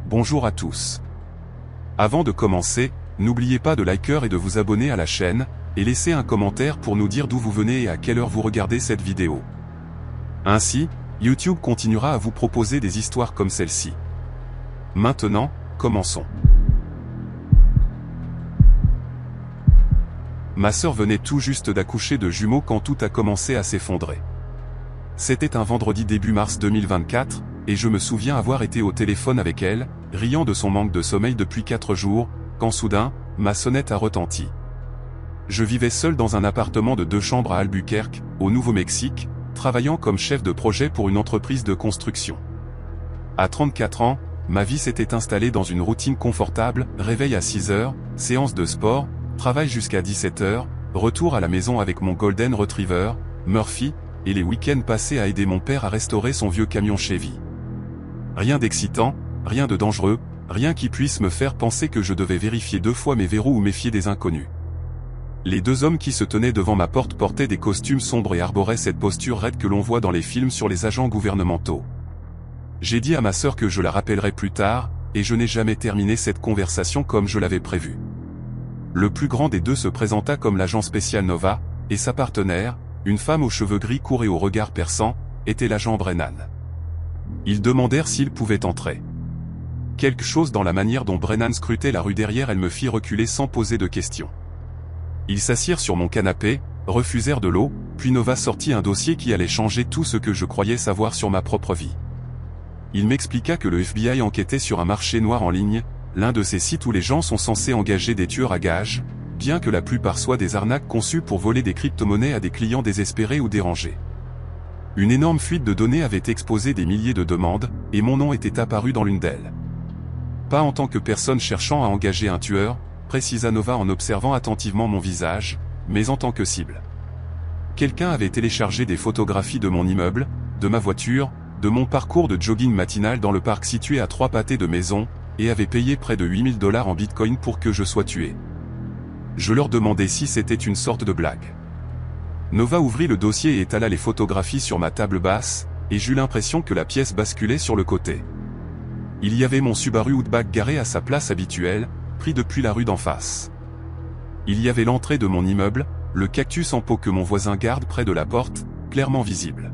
Bonjour à tous. Avant de commencer, n'oubliez pas de liker et de vous abonner à la chaîne, et laisser un commentaire pour nous dire d'où vous venez et à quelle heure vous regardez cette vidéo. Ainsi, YouTube continuera à vous proposer des histoires comme celle-ci. Maintenant, commençons. Ma sœur venait tout juste d'accoucher de jumeaux quand tout a commencé à s'effondrer. C'était un vendredi début mars 2024, et je me souviens avoir été au téléphone avec elle, riant de son manque de sommeil depuis 4 jours, quand soudain, ma sonnette a retenti. Je vivais seul dans un appartement de 2 chambres à Albuquerque, au Nouveau-Mexique, travaillant comme chef de projet pour une entreprise de construction. À 34 ans, ma vie s'était installée dans une routine confortable, réveil à 6 heures, séance de sport, travail jusqu'à 17 heures, retour à la maison avec mon Golden Retriever, Murphy, et les week-ends passés à aider mon père à restaurer son vieux camion Chevy. Rien d'excitant, rien de dangereux, rien qui puisse me faire penser que je devais vérifier 2 fois mes verrous ou méfier des inconnus. Les 2 hommes qui se tenaient devant ma porte portaient des costumes sombres et arboraient cette posture raide que l'on voit dans les films sur les agents gouvernementaux. J'ai dit à ma sœur que je la rappellerai plus tard, et je n'ai jamais terminé cette conversation comme je l'avais prévu. Le plus grand des 2 se présenta comme l'agent spécial Nova, et sa partenaire, une femme aux cheveux gris courts et au regard perçant, était l'agent Brennan. Ils demandèrent s'ils pouvaient entrer. Quelque chose dans la manière dont Brennan scrutait la rue derrière elle me fit reculer sans poser de questions. Ils s'assirent sur mon canapé, refusèrent de l'eau, puis Nova sortit un dossier qui allait changer tout ce que je croyais savoir sur ma propre vie. Il m'expliqua que le FBI enquêtait sur un marché noir en ligne, l'un de ces sites où les gens sont censés engager des tueurs à gages, bien que la plupart soient des arnaques conçues pour voler des crypto-monnaies à des clients désespérés ou dérangés. Une énorme fuite de données avait exposé des milliers de demandes, et mon nom était apparu dans l'une d'elles. Pas en tant que personne cherchant à engager un tueur, précisa Nova en observant attentivement mon visage, mais en tant que cible. Quelqu'un avait téléchargé des photographies de mon immeuble, de ma voiture, de mon parcours de jogging matinal dans le parc situé à 3 pâtés de maison, et avait payé près de 8 000 $ en bitcoin pour que je sois tué. Je leur demandai si c'était une sorte de blague. Nova ouvrit le dossier et étala les photographies sur ma table basse, et j'eus l'impression que la pièce basculait sur le côté. Il y avait mon Subaru Outback garé à sa place habituelle, pris depuis la rue d'en face. Il y avait l'entrée de mon immeuble, le cactus en pot que mon voisin garde près de la porte, clairement visible.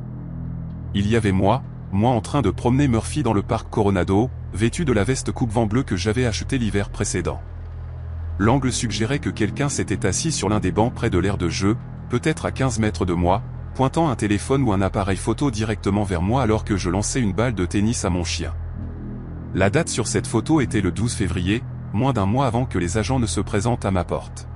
Il y avait moi en train de promener Murphy dans le parc Coronado, vêtu de la veste coupe-vent bleue que j'avais achetée l'hiver précédent. L'angle suggérait que quelqu'un s'était assis sur l'un des bancs près de l'aire de jeu, peut-être à 15 mètres de moi, pointant un téléphone ou un appareil photo directement vers moi alors que je lançais une balle de tennis à mon chien. La date sur cette photo était le 12 février, moins d'1 mois avant que les agents ne se présentent à ma porte.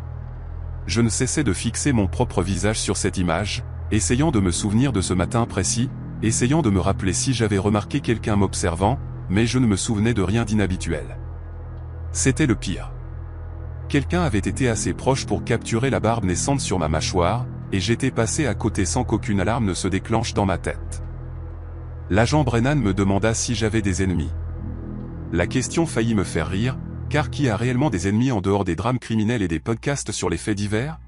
Je ne cessais de fixer mon propre visage sur cette image, essayant de me souvenir de ce matin précis, essayant de me rappeler si j'avais remarqué quelqu'un m'observant, mais je ne me souvenais de rien d'inhabituel. C'était le pire. Quelqu'un avait été assez proche pour capturer la barbe naissante sur ma mâchoire, et j'étais passé à côté sans qu'aucune alarme ne se déclenche dans ma tête. L'agent Brennan me demanda si j'avais des ennemis. La question faillit me faire rire, car qui a réellement des ennemis en dehors des drames criminels et des podcasts sur les faits divers?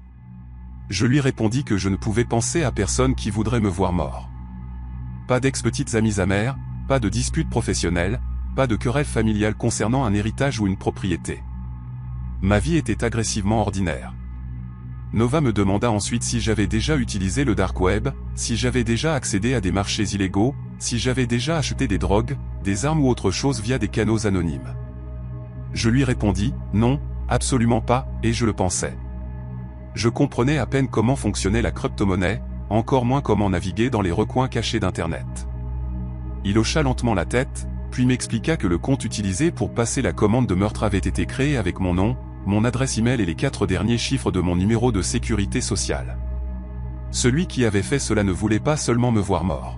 Je lui répondis que je ne pouvais penser à personne qui voudrait me voir mort. Pas d'ex-petites amies amères, pas de disputes professionnelles, pas de querelles familiales concernant un héritage ou une propriété. Ma vie était agressivement ordinaire. Nova me demanda ensuite si j'avais déjà utilisé le dark web, si j'avais déjà accédé à des marchés illégaux, si j'avais déjà acheté des drogues, des armes ou autre chose via des canaux anonymes. Je lui répondis, non, absolument pas, et je le pensais. Je comprenais à peine comment fonctionnait la crypto-monnaie, encore moins comment naviguer dans les recoins cachés d'Internet. Il hocha lentement la tête, puis m'expliqua que le compte utilisé pour passer la commande de meurtre avait été créé avec mon nom, mon adresse email et les 4 derniers chiffres de mon numéro de sécurité sociale. Celui qui avait fait cela ne voulait pas seulement me voir mort.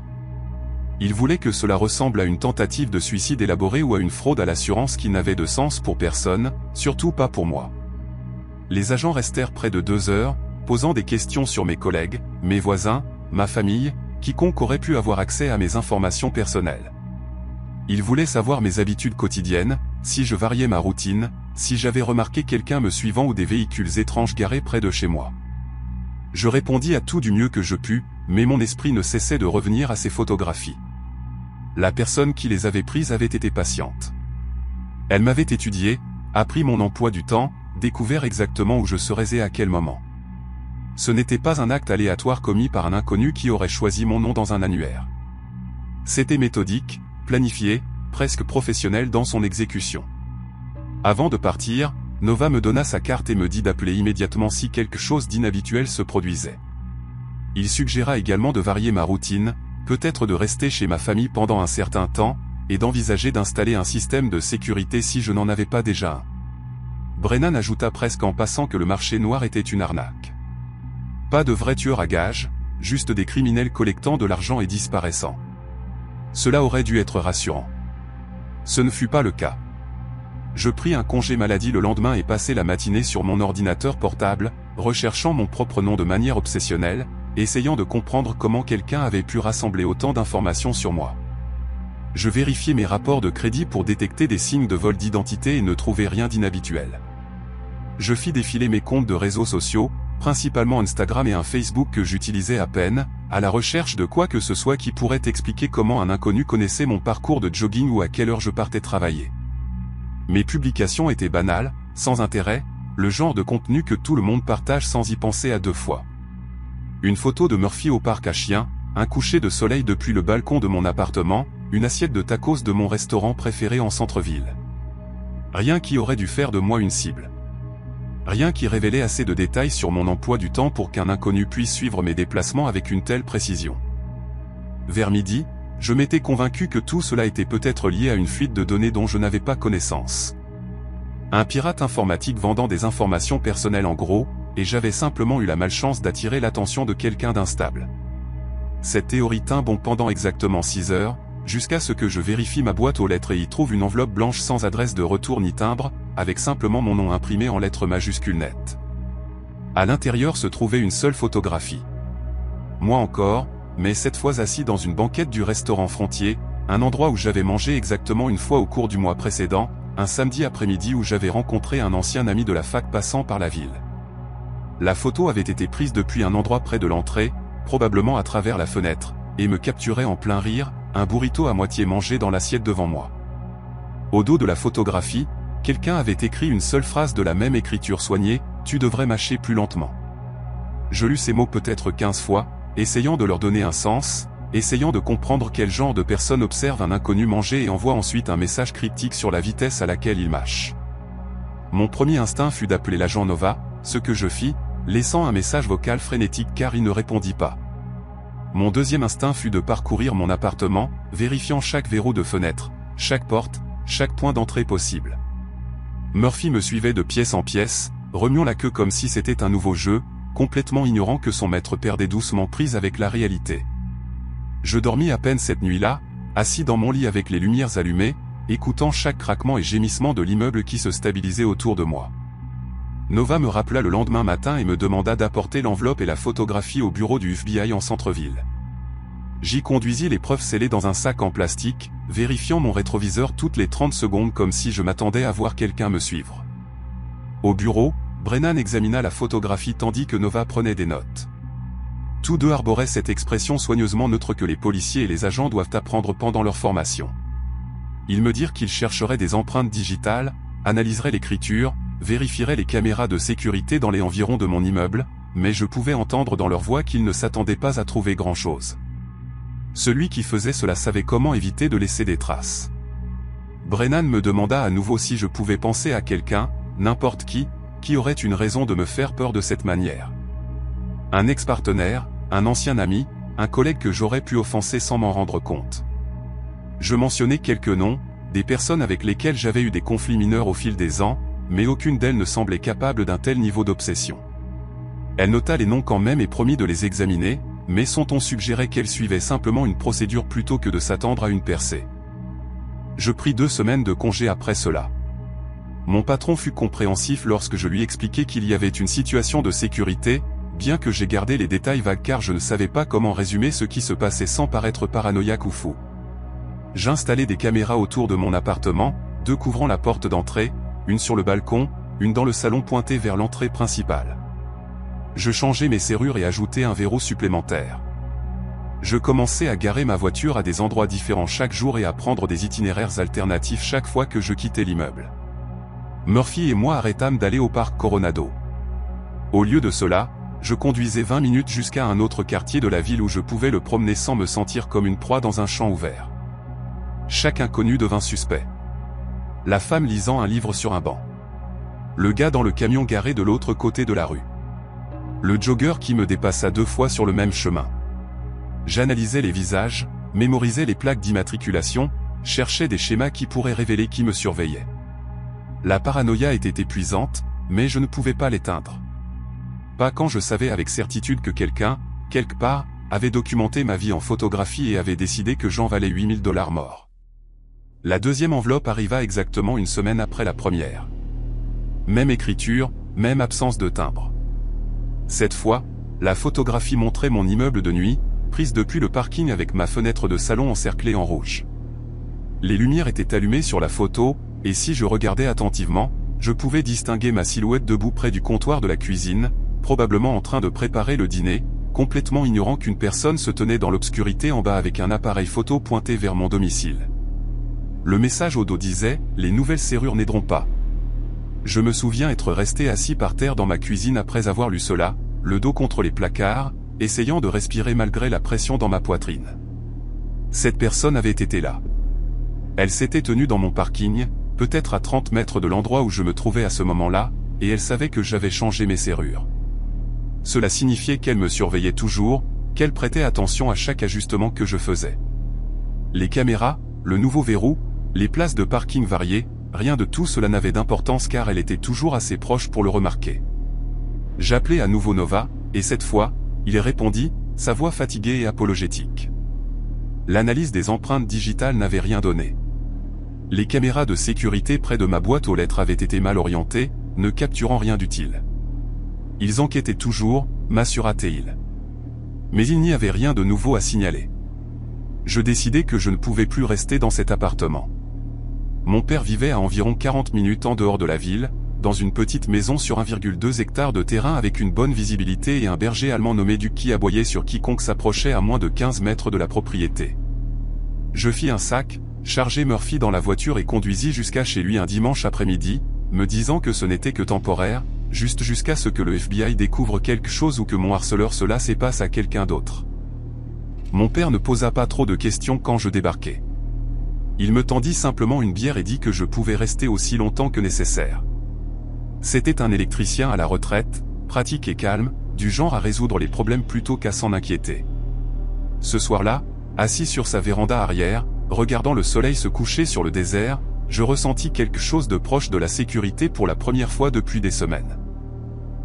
Il voulait que cela ressemble à une tentative de suicide élaborée ou à une fraude à l'assurance qui n'avait de sens pour personne, surtout pas pour moi. Les agents restèrent près de 2 heures, posant des questions sur mes collègues, mes voisins, ma famille, quiconque aurait pu avoir accès à mes informations personnelles. Ils voulaient savoir mes habitudes quotidiennes, si je variais ma routine, si j'avais remarqué quelqu'un me suivant ou des véhicules étranges garés près de chez moi. Je répondis à tout du mieux que je pus, mais mon esprit ne cessait de revenir à ces photographies. La personne qui les avait prises avait été patiente. Elle m'avait étudié, appris mon emploi du temps, découvert exactement où je serais et à quel moment. Ce n'était pas un acte aléatoire commis par un inconnu qui aurait choisi mon nom dans un annuaire. C'était méthodique, planifié, presque professionnel dans son exécution. Avant de partir, Nova me donna sa carte et me dit d'appeler immédiatement si quelque chose d'inhabituel se produisait. Il suggéra également de varier ma routine, peut-être de rester chez ma famille pendant un certain temps, et d'envisager d'installer un système de sécurité si je n'en avais pas déjà un. Brennan ajouta presque en passant que le marché noir était une arnaque. Pas de vrais tueurs à gages, juste des criminels collectant de l'argent et disparaissant. Cela aurait dû être rassurant. Ce ne fut pas le cas. Je pris un congé maladie le lendemain et passai la matinée sur mon ordinateur portable, recherchant mon propre nom de manière obsessionnelle, essayant de comprendre comment quelqu'un avait pu rassembler autant d'informations sur moi. Je vérifiai mes rapports de crédit pour détecter des signes de vol d'identité et ne trouvai rien d'inhabituel. Je fis défiler mes comptes de réseaux sociaux, principalement Instagram et un Facebook que j'utilisais à peine, à la recherche de quoi que ce soit qui pourrait expliquer comment un inconnu connaissait mon parcours de jogging ou à quelle heure je partais travailler. Mes publications étaient banales, sans intérêt, le genre de contenu que tout le monde partage sans y penser à deux fois. Une photo de Murphy au parc à chiens, un coucher de soleil depuis le balcon de mon appartement, une assiette de tacos de mon restaurant préféré en centre-ville. Rien qui aurait dû faire de moi une cible. Rien qui révélait assez de détails sur mon emploi du temps pour qu'un inconnu puisse suivre mes déplacements avec une telle précision. Vers midi, je m'étais convaincu que tout cela était peut-être lié à une fuite de données dont je n'avais pas connaissance. Un pirate informatique vendant des informations personnelles en gros, et j'avais simplement eu la malchance d'attirer l'attention de quelqu'un d'instable. Cette théorie tint bon pendant exactement 6 heures, jusqu'à ce que je vérifie ma boîte aux lettres et y trouve une enveloppe blanche sans adresse de retour ni timbre, avec simplement mon nom imprimé en lettres majuscules nettes. À l'intérieur se trouvait une seule photographie. Moi encore, mais cette fois assis dans une banquette du restaurant Frontier, un endroit où j'avais mangé exactement une fois au cours du mois précédent, un samedi après-midi où j'avais rencontré un ancien ami de la fac passant par la ville. La photo avait été prise depuis un endroit près de l'entrée, probablement à travers la fenêtre, et me capturait en plein rire, un burrito à moitié mangé dans l'assiette devant moi. Au dos de la photographie, quelqu'un avait écrit une seule phrase de la même écriture soignée, « Tu devrais mâcher plus lentement ». Je lus ces mots peut-être 15 fois, essayant de leur donner un sens, essayant de comprendre quel genre de personne observe un inconnu manger et envoie ensuite un message cryptique sur la vitesse à laquelle il mâche. Mon premier instinct fut d'appeler l'agent Nova, ce que je fis, laissant un message vocal frénétique car il ne répondit pas. Mon deuxième instinct fut de parcourir mon appartement, vérifiant chaque verrou de fenêtre, chaque porte, chaque point d'entrée possible. Murphy me suivait de pièce en pièce, remuant la queue comme si c'était un nouveau jeu, complètement ignorant que son maître perdait doucement prise avec la réalité. Je dormis à peine cette nuit-là, assis dans mon lit avec les lumières allumées, écoutant chaque craquement et gémissement de l'immeuble qui se stabilisait autour de moi. Nova me rappela le lendemain matin et me demanda d'apporter l'enveloppe et la photographie au bureau du FBI en centre-ville. J'y conduisis les preuves scellées dans un sac en plastique, vérifiant mon rétroviseur toutes les 30 secondes comme si je m'attendais à voir quelqu'un me suivre. Au bureau, Brennan examina la photographie tandis que Nova prenait des notes. Tous deux arboraient cette expression soigneusement neutre que les policiers et les agents doivent apprendre pendant leur formation. Ils me dirent qu'ils chercheraient des empreintes digitales, analyseraient l'écriture, vérifieraient les caméras de sécurité dans les environs de mon immeuble, mais je pouvais entendre dans leur voix qu'ils ne s'attendaient pas à trouver grand-chose. Celui qui faisait cela savait comment éviter de laisser des traces. Brennan me demanda à nouveau si je pouvais penser à quelqu'un, n'importe qui aurait une raison de me faire peur de cette manière. Un ex-partenaire, un ancien ami, un collègue que j'aurais pu offenser sans m'en rendre compte. Je mentionnai quelques noms, des personnes avec lesquelles j'avais eu des conflits mineurs au fil des ans, mais aucune d'elles ne semblait capable d'un tel niveau d'obsession. Elle nota les noms quand même et promit de les examiner, mais son ton suggérait qu'elle suivait simplement une procédure plutôt que de s'attendre à une percée. Je pris 2 semaines de congé après cela. Mon patron fut compréhensif lorsque je lui expliquai qu'il y avait une situation de sécurité, bien que j'ai gardé les détails vagues car je ne savais pas comment résumer ce qui se passait sans paraître paranoïaque ou fou. J'installai des caméras autour de mon appartement, 2 couvrant la porte d'entrée, une sur le balcon, une dans le salon pointée vers l'entrée principale. Je changeai mes serrures et ajoutai un verrou supplémentaire. Je commençais à garer ma voiture à des endroits différents chaque jour et à prendre des itinéraires alternatifs chaque fois que je quittais l'immeuble. Murphy et moi arrêtâmes d'aller au parc Coronado. Au lieu de cela, je conduisais 20 minutes jusqu'à un autre quartier de la ville où je pouvais le promener sans me sentir comme une proie dans un champ ouvert. Chaque inconnu devint suspect. La femme lisant un livre sur un banc. Le gars dans le camion garé de l'autre côté de la rue. Le jogger qui me dépassa 2 fois sur le même chemin. J'analysais les visages, mémorisais les plaques d'immatriculation, cherchais des schémas qui pourraient révéler qui me surveillait. La paranoïa était épuisante, mais je ne pouvais pas l'éteindre. Pas quand je savais avec certitude que quelqu'un, quelque part, avait documenté ma vie en photographie et avait décidé que j'en valais 8 000 $ morts. La deuxième enveloppe arriva exactement une semaine après la première. Même écriture, même absence de timbre. Cette fois, la photographie montrait mon immeuble de nuit, prise depuis le parking avec ma fenêtre de salon encerclée en rouge. Les lumières étaient allumées sur la photo, et si je regardais attentivement, je pouvais distinguer ma silhouette debout près du comptoir de la cuisine, probablement en train de préparer le dîner, complètement ignorant qu'une personne se tenait dans l'obscurité en bas avec un appareil photo pointé vers mon domicile. Le message au dos disait « Les nouvelles serrures n'aideront pas ». Je me souviens être resté assis par terre dans ma cuisine après avoir lu cela, le dos contre les placards, essayant de respirer malgré la pression dans ma poitrine. Cette personne avait été là. Elle s'était tenue dans mon parking, peut-être à 30 mètres de l'endroit où je me trouvais à ce moment-là, et elle savait que j'avais changé mes serrures. Cela signifiait qu'elle me surveillait toujours, qu'elle prêtait attention à chaque ajustement que je faisais. Les caméras, le nouveau verrou, les places de parking variées, rien de tout cela n'avait d'importance car elle était toujours assez proche pour le remarquer. J'appelai à nouveau Nova, et cette fois, il répondit, sa voix fatiguée et apologétique. L'analyse des empreintes digitales n'avait rien donné. Les caméras de sécurité près de ma boîte aux lettres avaient été mal orientées, ne capturant rien d'utile. Ils enquêtaient toujours, m'assura-t-il. Mais il n'y avait rien de nouveau à signaler. Je décidai que je ne pouvais plus rester dans cet appartement. Mon père vivait à environ 40 minutes en dehors de la ville, dans une petite maison sur 1,2 hectare de terrain avec une bonne visibilité et un berger allemand nommé Duc qui aboyait sur quiconque s'approchait à moins de 15 mètres de la propriété. Je fis un sac, chargeai Murphy dans la voiture et conduisis jusqu'à chez lui un dimanche après-midi, me disant que ce n'était que temporaire, juste jusqu'à ce que le FBI découvre quelque chose ou que mon harceleur se lasse et passe à quelqu'un d'autre. Mon père ne posa pas trop de questions quand je débarquai. Il me tendit simplement une bière et dit que je pouvais rester aussi longtemps que nécessaire. C'était un électricien à la retraite, pratique et calme, du genre à résoudre les problèmes plutôt qu'à s'en inquiéter. Ce soir-là, assis sur sa véranda arrière, regardant le soleil se coucher sur le désert, je ressentis quelque chose de proche de la sécurité pour la première fois depuis des semaines.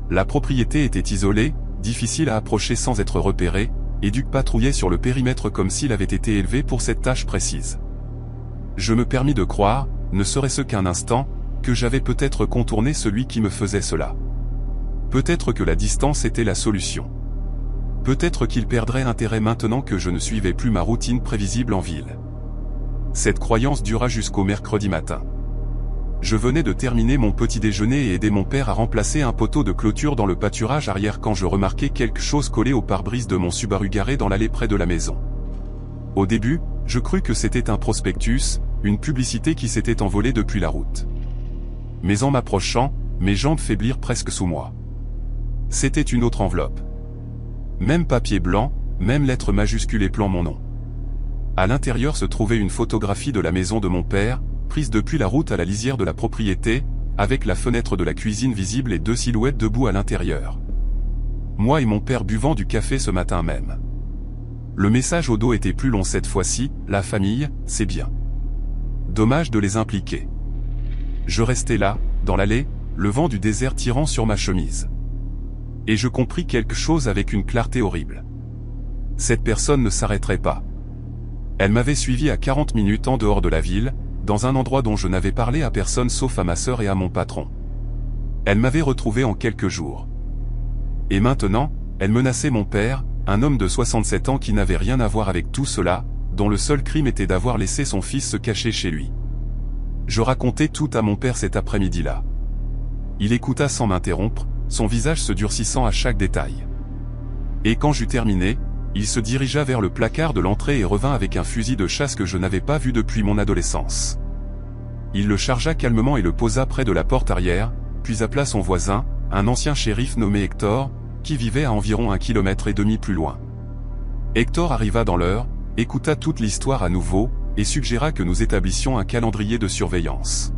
La propriété était isolée, difficile à approcher sans être repéré, et Duc patrouillait sur le périmètre comme s'il avait été élevé pour cette tâche précise. Je me permis de croire, ne serait-ce qu'un instant, que j'avais peut-être contourné celui qui me faisait cela. Peut-être que la distance était la solution. Peut-être qu'il perdrait intérêt maintenant que je ne suivais plus ma routine prévisible en ville. Cette croyance dura jusqu'au mercredi matin. Je venais de terminer mon petit déjeuner et aider mon père à remplacer un poteau de clôture dans le pâturage arrière quand je remarquai quelque chose collé au pare-brise de mon Subaru garé dans l'allée près de la maison. Au début, je crus que c'était un prospectus, une publicité qui s'était envolée depuis la route. Mais en m'approchant, mes jambes faiblirent presque sous moi. C'était une autre enveloppe. Même papier blanc, même lettres majuscules épelant mon nom. À l'intérieur se trouvait une photographie de la maison de mon père, prise depuis la route à la lisière de la propriété, avec la fenêtre de la cuisine visible et 2 silhouettes debout à l'intérieur. Moi et mon père buvant du café ce matin même. Le message au dos était plus long cette fois-ci, la famille, c'est bien. Dommage de les impliquer. Je restais là, dans l'allée, le vent du désert tirant sur ma chemise. Et je compris quelque chose avec une clarté horrible. Cette personne ne s'arrêterait pas. Elle m'avait suivi à 40 minutes en dehors de la ville, dans un endroit dont je n'avais parlé à personne sauf à ma sœur et à mon patron. Elle m'avait retrouvé en quelques jours. Et maintenant, elle menaçait mon père, un homme de 67 ans qui n'avait rien à voir avec tout cela, dont le seul crime était d'avoir laissé son fils se cacher chez lui. Je racontai tout à mon père cet après-midi-là. Il écouta sans m'interrompre, son visage se durcissant à chaque détail. Et quand j'eus terminé, Il se dirigea vers le placard de l'entrée et revint avec un fusil de chasse que je n'avais pas vu depuis mon adolescence. Il le chargea calmement et le posa près de la porte arrière, puis appela son voisin, un ancien shérif nommé Hector, qui vivait à environ 1,5 km plus loin. Hector arriva dans l'heure, écouta toute l'histoire à nouveau, et suggéra que nous établissions un calendrier de surveillance.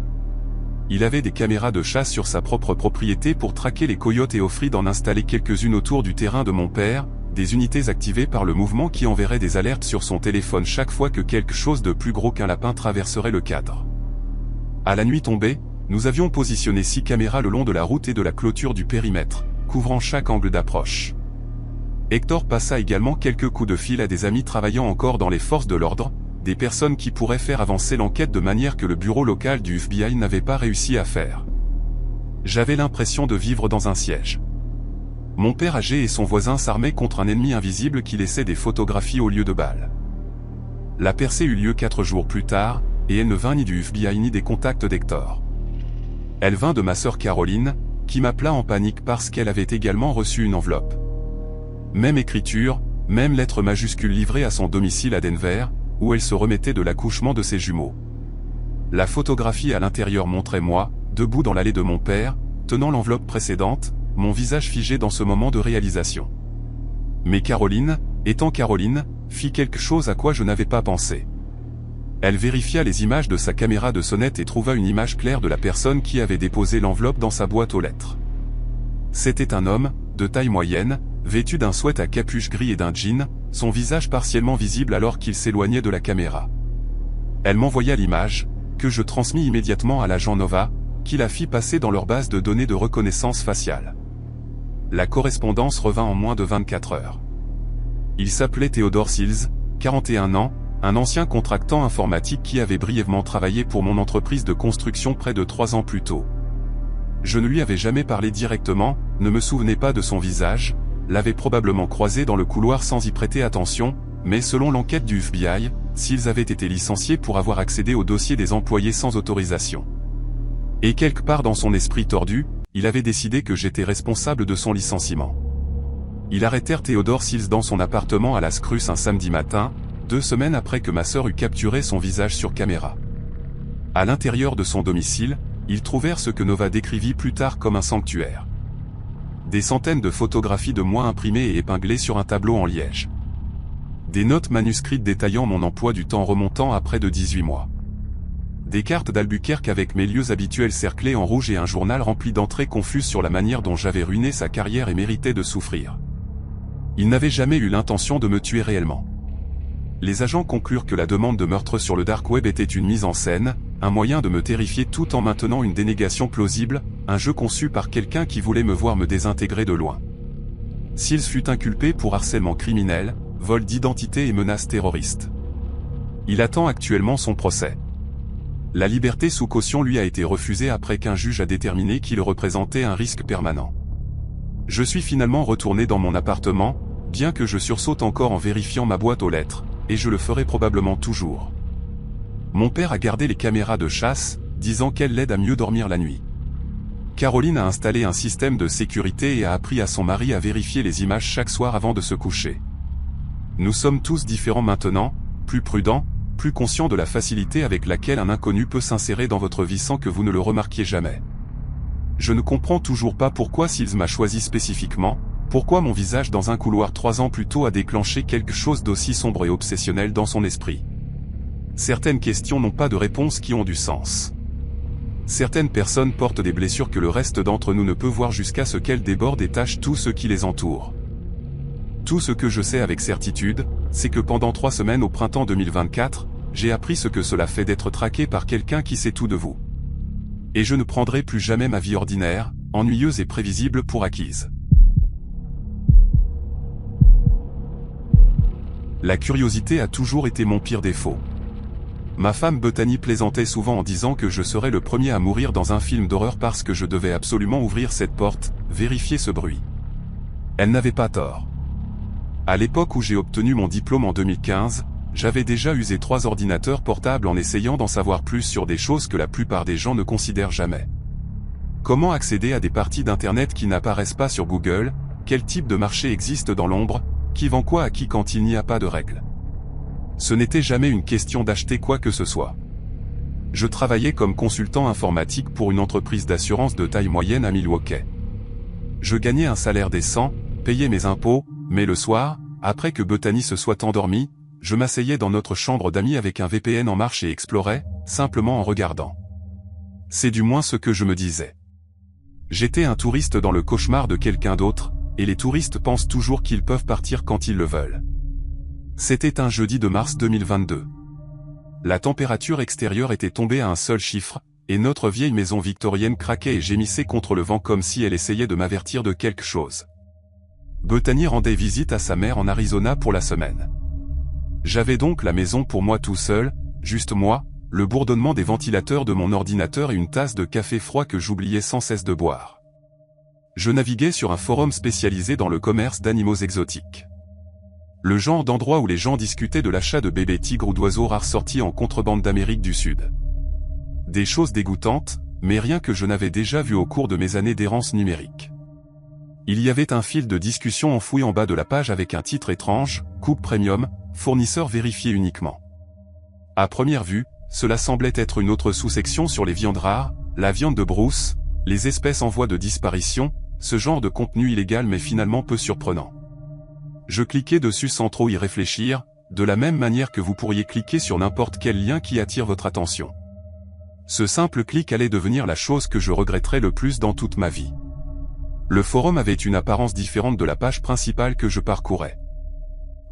Il avait des caméras de chasse sur sa propre propriété pour traquer les coyotes et offrit d'en installer quelques-unes autour du terrain de mon père, des unités activées par le mouvement qui enverraient des alertes sur son téléphone chaque fois que quelque chose de plus gros qu'un lapin traverserait le cadre. À la nuit tombée, nous avions positionné 6 caméras le long de la route et de la clôture du périmètre, couvrant chaque angle d'approche. Hector passa également quelques coups de fil à des amis travaillant encore dans les forces de l'ordre, des personnes qui pourraient faire avancer l'enquête de manière que le bureau local du FBI n'avait pas réussi à faire. J'avais l'impression de vivre dans un siège. Mon père âgé et son voisin s'armaient contre un ennemi invisible qui laissait des photographies au lieu de balles. La percée eut lieu 4 jours plus tard, et elle ne vint ni du FBI ni des contacts d'Hector. Elle vint de ma sœur Caroline, qui m'appela en panique parce qu'elle avait également reçu une enveloppe. Même écriture, même lettre majuscule livrée à son domicile à Denver, où elle se remettait de l'accouchement de ses jumeaux. La photographie à l'intérieur montrait moi, debout dans l'allée de mon père, tenant l'enveloppe précédente, mon visage figé dans ce moment de réalisation. Mais Caroline, étant Caroline, fit quelque chose à quoi je n'avais pas pensé. Elle vérifia les images de sa caméra de sonnette et trouva une image claire de la personne qui avait déposé l'enveloppe dans sa boîte aux lettres. C'était un homme, de taille moyenne, vêtu d'un sweat à capuche gris et d'un jean, son visage partiellement visible alors qu'il s'éloignait de la caméra. Elle m'envoya l'image, que je transmis immédiatement à l'agent Nova, qui la fit passer dans leur base de données de reconnaissance faciale. La correspondance revint en moins de 24 heures. Il s'appelait Theodore Sills, 41 ans, un ancien contractant informatique qui avait brièvement travaillé pour mon entreprise de construction près de 3 ans plus tôt. Je ne lui avais jamais parlé directement, ne me souvenais pas de son visage, l'avais probablement croisé dans le couloir sans y prêter attention, mais selon l'enquête du FBI, Sills avait été licencié pour avoir accédé au dossier des employés sans autorisation. Et quelque part dans son esprit tordu, il avait décidé que j'étais responsable de son licenciement. Ils arrêtèrent Theodore Sills dans son appartement à Las Cruces un samedi matin, 2 semaines après que ma sœur eut capturé son visage sur caméra. À l'intérieur de son domicile, ils trouvèrent ce que Nova décrivit plus tard comme un sanctuaire. Des centaines de photographies de moi imprimées et épinglées sur un tableau en liège. Des notes manuscrites détaillant mon emploi du temps remontant à près de 18 mois. Des cartes d'Albuquerque avec mes lieux habituels cerclés en rouge et un journal rempli d'entrées confuses sur la manière dont j'avais ruiné sa carrière et méritais de souffrir. Il n'avait jamais eu l'intention de me tuer réellement. Les agents conclurent que la demande de meurtre sur le dark web était une mise en scène, un moyen de me terrifier tout en maintenant une dénégation plausible, un jeu conçu par quelqu'un qui voulait me voir me désintégrer de loin. Sills fut inculpé pour harcèlement criminel, vol d'identité et menaces terroristes. Il attend actuellement son procès. La liberté sous caution lui a été refusée après qu'un juge a déterminé qu'il représentait un risque permanent. Je suis finalement retourné dans mon appartement, bien que je sursaute encore en vérifiant ma boîte aux lettres, et je le ferai probablement toujours. Mon père a gardé les caméras de chasse, disant qu'elles l'aident à mieux dormir la nuit. Caroline a installé un système de sécurité et a appris à son mari à vérifier les images chaque soir avant de se coucher. Nous sommes tous différents maintenant, plus prudents, plus conscients de la facilité avec laquelle un inconnu peut s'insérer dans votre vie sans que vous ne le remarquiez jamais. Je ne comprends toujours pas pourquoi Sills m'a choisi spécifiquement, pourquoi mon visage dans un couloir 3 ans plus tôt a déclenché quelque chose d'aussi sombre et obsessionnel dans son esprit. Certaines questions n'ont pas de réponse qui ont du sens. Certaines personnes portent des blessures que le reste d'entre nous ne peut voir jusqu'à ce qu'elles débordent et tachent tout ce qui les entoure. Tout ce que je sais avec certitude, c'est que pendant 3 semaines au printemps 2024, j'ai appris ce que cela fait d'être traqué par quelqu'un qui sait tout de vous. Et je ne prendrai plus jamais ma vie ordinaire, ennuyeuse et prévisible pour acquise. La curiosité a toujours été mon pire défaut. Ma femme Bethany plaisantait souvent en disant que je serais le premier à mourir dans un film d'horreur parce que je devais absolument ouvrir cette porte, vérifier ce bruit. Elle n'avait pas tort. À l'époque où j'ai obtenu mon diplôme en 2015, j'avais déjà usé 3 ordinateurs portables en essayant d'en savoir plus sur des choses que la plupart des gens ne considèrent jamais. Comment accéder à des parties d'internet qui n'apparaissent pas sur Google, quel type de marché existe dans l'ombre, Qui vend quoi à qui quand il n'y a pas de règles? Ce n'était jamais une question d'acheter quoi que ce soit. Je travaillais comme consultant informatique pour une entreprise d'assurance de taille moyenne à Milwaukee. Je gagnais un salaire décent, payais mes impôts, mais le soir, après que Bethany se soit endormie, je m'asseyais dans notre chambre d'amis avec un VPN en marche et explorais, simplement en regardant. C'est du moins ce que je me disais. J'étais un touriste dans le cauchemar de quelqu'un d'autre, et les touristes pensent toujours qu'ils peuvent partir quand ils le veulent. C'était un jeudi de mars 2022. La température extérieure était tombée à un seul chiffre, et notre vieille maison victorienne craquait et gémissait contre le vent comme si elle essayait de m'avertir de quelque chose. Bethany rendait visite à sa mère en Arizona pour la semaine. J'avais donc la maison pour moi tout seul, juste moi, le bourdonnement des ventilateurs de mon ordinateur et une tasse de café froid que j'oubliais sans cesse de boire. Je naviguais sur un forum spécialisé dans le commerce d'animaux exotiques. Le genre d'endroit où les gens discutaient de l'achat de bébés tigres ou d'oiseaux rares sortis en contrebande d'Amérique du Sud. Des choses dégoûtantes, mais rien que je n'avais déjà vu au cours de mes années d'errance numérique. Il y avait un fil de discussion enfoui en bas de la page avec un titre étrange, Coupe Premium, fournisseur vérifié uniquement. À première vue, cela semblait être une autre sous-section sur les viandes rares, la viande de brousse, les espèces en voie de disparition, ce genre de contenu illégal mais finalement peu surprenant. Je cliquais dessus sans trop y réfléchir, de la même manière que vous pourriez cliquer sur n'importe quel lien qui attire votre attention. Ce simple clic allait devenir la chose que je regretterais le plus dans toute ma vie. Le forum avait une apparence différente de la page principale que je parcourais.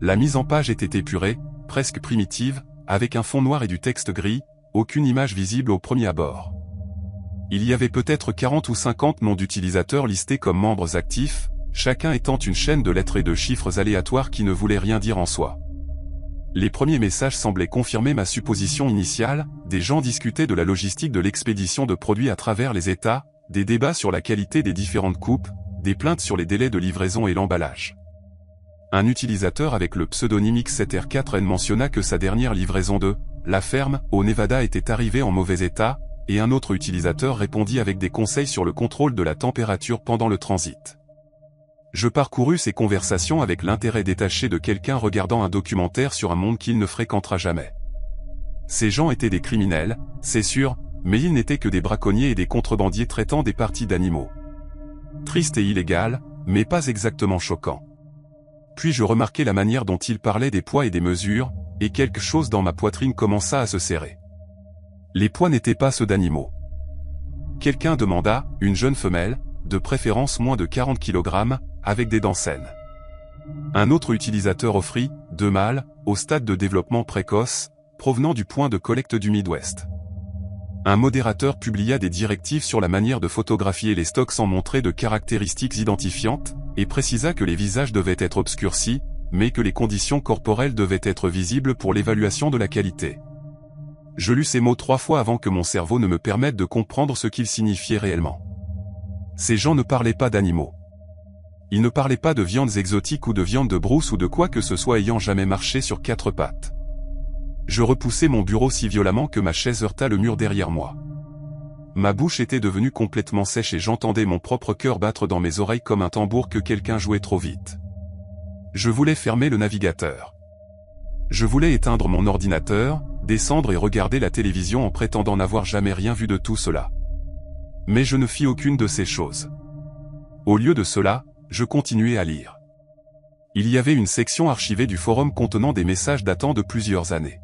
La mise en page était épurée, presque primitive, avec un fond noir et du texte gris, aucune image visible au premier abord. Il y avait peut-être 40 ou 50 noms d'utilisateurs listés comme membres actifs, chacun étant une chaîne de lettres et de chiffres aléatoires qui ne voulaient rien dire en soi. Les premiers messages semblaient confirmer ma supposition initiale, des gens discutaient de la logistique de l'expédition de produits à travers les États, des débats sur la qualité des différentes coupes, des plaintes sur les délais de livraison et l'emballage. Un utilisateur avec le pseudonyme X7R4N mentionna que sa dernière livraison de La Ferme, au Nevada était arrivée en mauvais état, et un autre utilisateur répondit avec des conseils sur le contrôle de la température pendant le transit. Je parcourus ces conversations avec l'intérêt détaché de quelqu'un regardant un documentaire sur un monde qu'il ne fréquentera jamais. Ces gens étaient des criminels, c'est sûr, mais ils n'étaient que des braconniers et des contrebandiers traitant des parties d'animaux. Triste et illégal, mais pas exactement choquant. Puis je remarquai la manière dont ils parlaient des poids et des mesures, et quelque chose dans ma poitrine commença à se serrer. Les poids n'étaient pas ceux d'animaux. Quelqu'un demanda, une jeune femelle, de préférence moins de 40 kg, avec des dents saines. Un autre utilisateur offrit, 2 mâles, au stade de développement précoce, provenant du point de collecte du Midwest. Un modérateur publia des directives sur la manière de photographier les stocks sans montrer de caractéristiques identifiantes, et précisa que les visages devaient être obscurcis, mais que les conditions corporelles devaient être visibles pour l'évaluation de la qualité. Je lus ces mots 3 fois avant que mon cerveau ne me permette de comprendre ce qu'ils signifiaient réellement. Ces gens ne parlaient pas d'animaux. Ils ne parlaient pas de viandes exotiques ou de viande de brousse ou de quoi que ce soit ayant jamais marché sur 4 pattes. Je repoussai mon bureau si violemment que ma chaise heurta le mur derrière moi. Ma bouche était devenue complètement sèche et j'entendais mon propre cœur battre dans mes oreilles comme un tambour que quelqu'un jouait trop vite. Je voulais fermer le navigateur. Je voulais éteindre mon ordinateur, descendre et regarder la télévision en prétendant n'avoir jamais rien vu de tout cela. Mais je ne fis aucune de ces choses. Au lieu de cela, je continuais à lire. Il y avait une section archivée du forum contenant des messages datant de plusieurs années.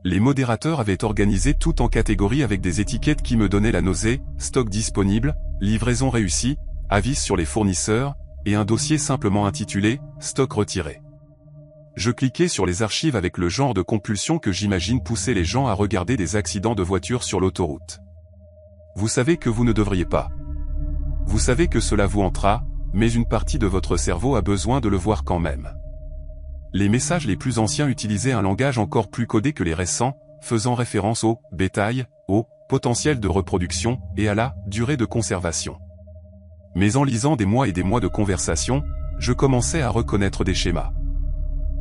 Les modérateurs avaient organisé tout en catégories avec des étiquettes qui me donnaient la nausée, stock disponible, livraison réussie, avis sur les fournisseurs, et un dossier simplement intitulé « Stock retiré ». Je cliquais sur les archives avec le genre de compulsion que j'imagine pousser les gens à regarder des accidents de voiture sur l'autoroute. Vous savez que vous ne devriez pas. Vous savez que cela vous hantera, mais une partie de votre cerveau a besoin de le voir quand même. Les messages les plus anciens utilisaient un langage encore plus codé que les récents, faisant référence au bétail, au potentiel de reproduction, et à la durée de conservation. Mais en lisant des mois et des mois de conversation, je commençais à reconnaître des schémas.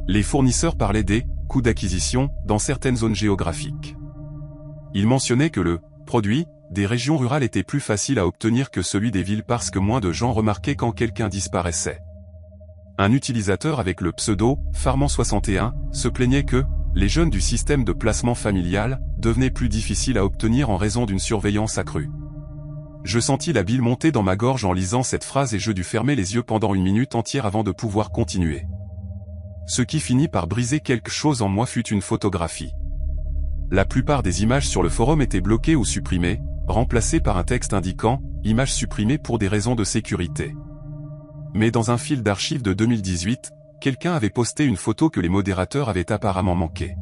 Les fournisseurs parlaient des coûts d'acquisition dans certaines zones géographiques. Ils mentionnaient que le produit des régions rurales était plus facile à obtenir que celui des villes parce que moins de gens remarquaient quand quelqu'un disparaissait. Un utilisateur avec le pseudo Farman61 se plaignait que les jeunes du système de placement familial devenaient plus difficiles à obtenir en raison d'une surveillance accrue. Je sentis la bile monter dans ma gorge en lisant cette phrase et je dus fermer les yeux pendant 1 minute entière avant de pouvoir continuer. Ce qui finit par briser quelque chose en moi fut une photographie. La plupart des images sur le forum étaient bloquées ou supprimées, remplacées par un texte indiquant « Images supprimées pour des raisons de sécurité ». Mais dans un fil d'archives de 2018, quelqu'un avait posté une photo que les modérateurs avaient apparemment manquée.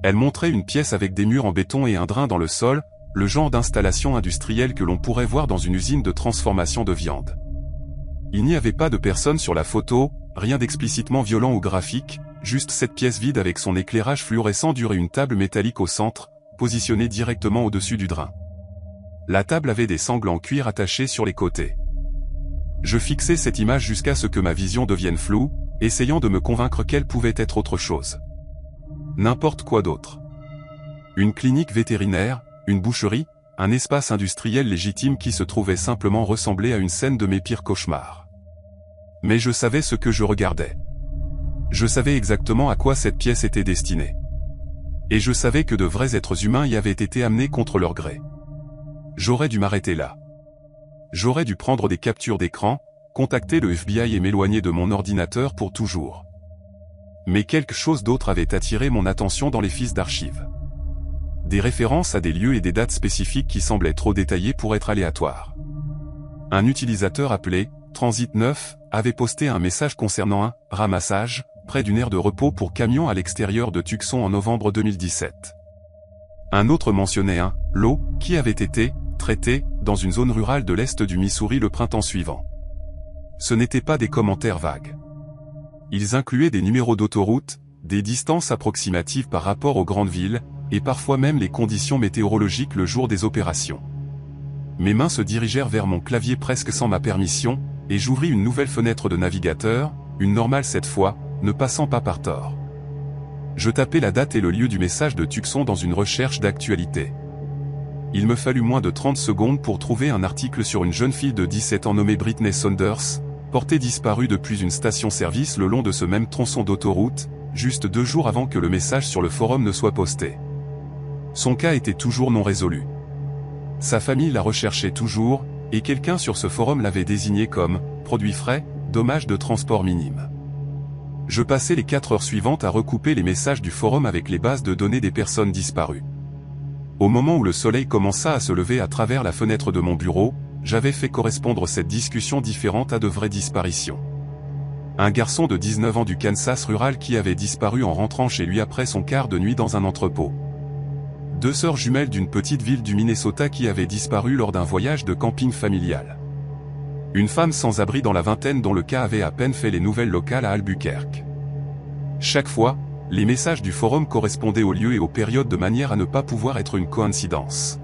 Elle montrait une pièce avec des murs en béton et un drain dans le sol, le genre d'installation industrielle que l'on pourrait voir dans une usine de transformation de viande. Il n'y avait pas de personne sur la photo, rien d'explicitement violent ou graphique, juste cette pièce vide avec son éclairage fluorescent dur et une table métallique au centre, positionnée directement au-dessus du drain. La table avait des sangles en cuir attachées sur les côtés. Je fixais cette image jusqu'à ce que ma vision devienne floue, essayant de me convaincre qu'elle pouvait être autre chose. N'importe quoi d'autre. Une clinique vétérinaire, une boucherie, un espace industriel légitime qui se trouvait simplement ressembler à une scène de mes pires cauchemars. Mais je savais ce que je regardais. Je savais exactement à quoi cette pièce était destinée. Et je savais que de vrais êtres humains y avaient été amenés contre leur gré. J'aurais dû m'arrêter là. J'aurais dû prendre des captures d'écran, contacter le FBI et m'éloigner de mon ordinateur pour toujours. Mais quelque chose d'autre avait attiré mon attention dans les fiches d'archives. Des références à des lieux et des dates spécifiques qui semblaient trop détaillées pour être aléatoires. Un utilisateur appelé Transit 9 avait posté un message concernant un ramassage près d'une aire de repos pour camions à l'extérieur de Tucson en novembre 2017. Un autre mentionnait un lot qui avait été traité dans une zone rurale de l'est du Missouri le printemps suivant. Ce n'étaient pas des commentaires vagues. Ils incluaient des numéros d'autoroute, des distances approximatives par rapport aux grandes villes, et parfois même les conditions météorologiques le jour des opérations. Mes mains se dirigèrent vers mon clavier presque sans ma permission, et j'ouvris une nouvelle fenêtre de navigateur, une normale cette fois, ne passant pas par tort. Je tapai la date et le lieu du message de Tucson dans une recherche d'actualité. Il me fallut moins de 30 secondes pour trouver un article sur une jeune fille de 17 ans nommée Britney Saunders, portée disparue depuis une station-service le long de ce même tronçon d'autoroute, juste 2 jours avant que le message sur le forum ne soit posté. Son cas était toujours non résolu. Sa famille la recherchait toujours, et quelqu'un sur ce forum l'avait désigné comme « produit frais, dommage de transport minime ». Je passai les 4 heures suivantes à recouper les messages du forum avec les bases de données des personnes disparues. Au moment où le soleil commença à se lever à travers la fenêtre de mon bureau, j'avais fait correspondre cette discussion différente à de vraies disparitions. Un garçon de 19 ans du Kansas rural qui avait disparu en rentrant chez lui après son quart de nuit dans un entrepôt. 2 sœurs jumelles d'une petite ville du Minnesota qui avaient disparu lors d'un voyage de camping familial. Une femme sans abri dans la vingtaine dont le cas avait à peine fait les nouvelles locales à Albuquerque. Chaque fois, les messages du forum correspondaient aux lieux et aux périodes de manière à ne pas pouvoir être une coïncidence.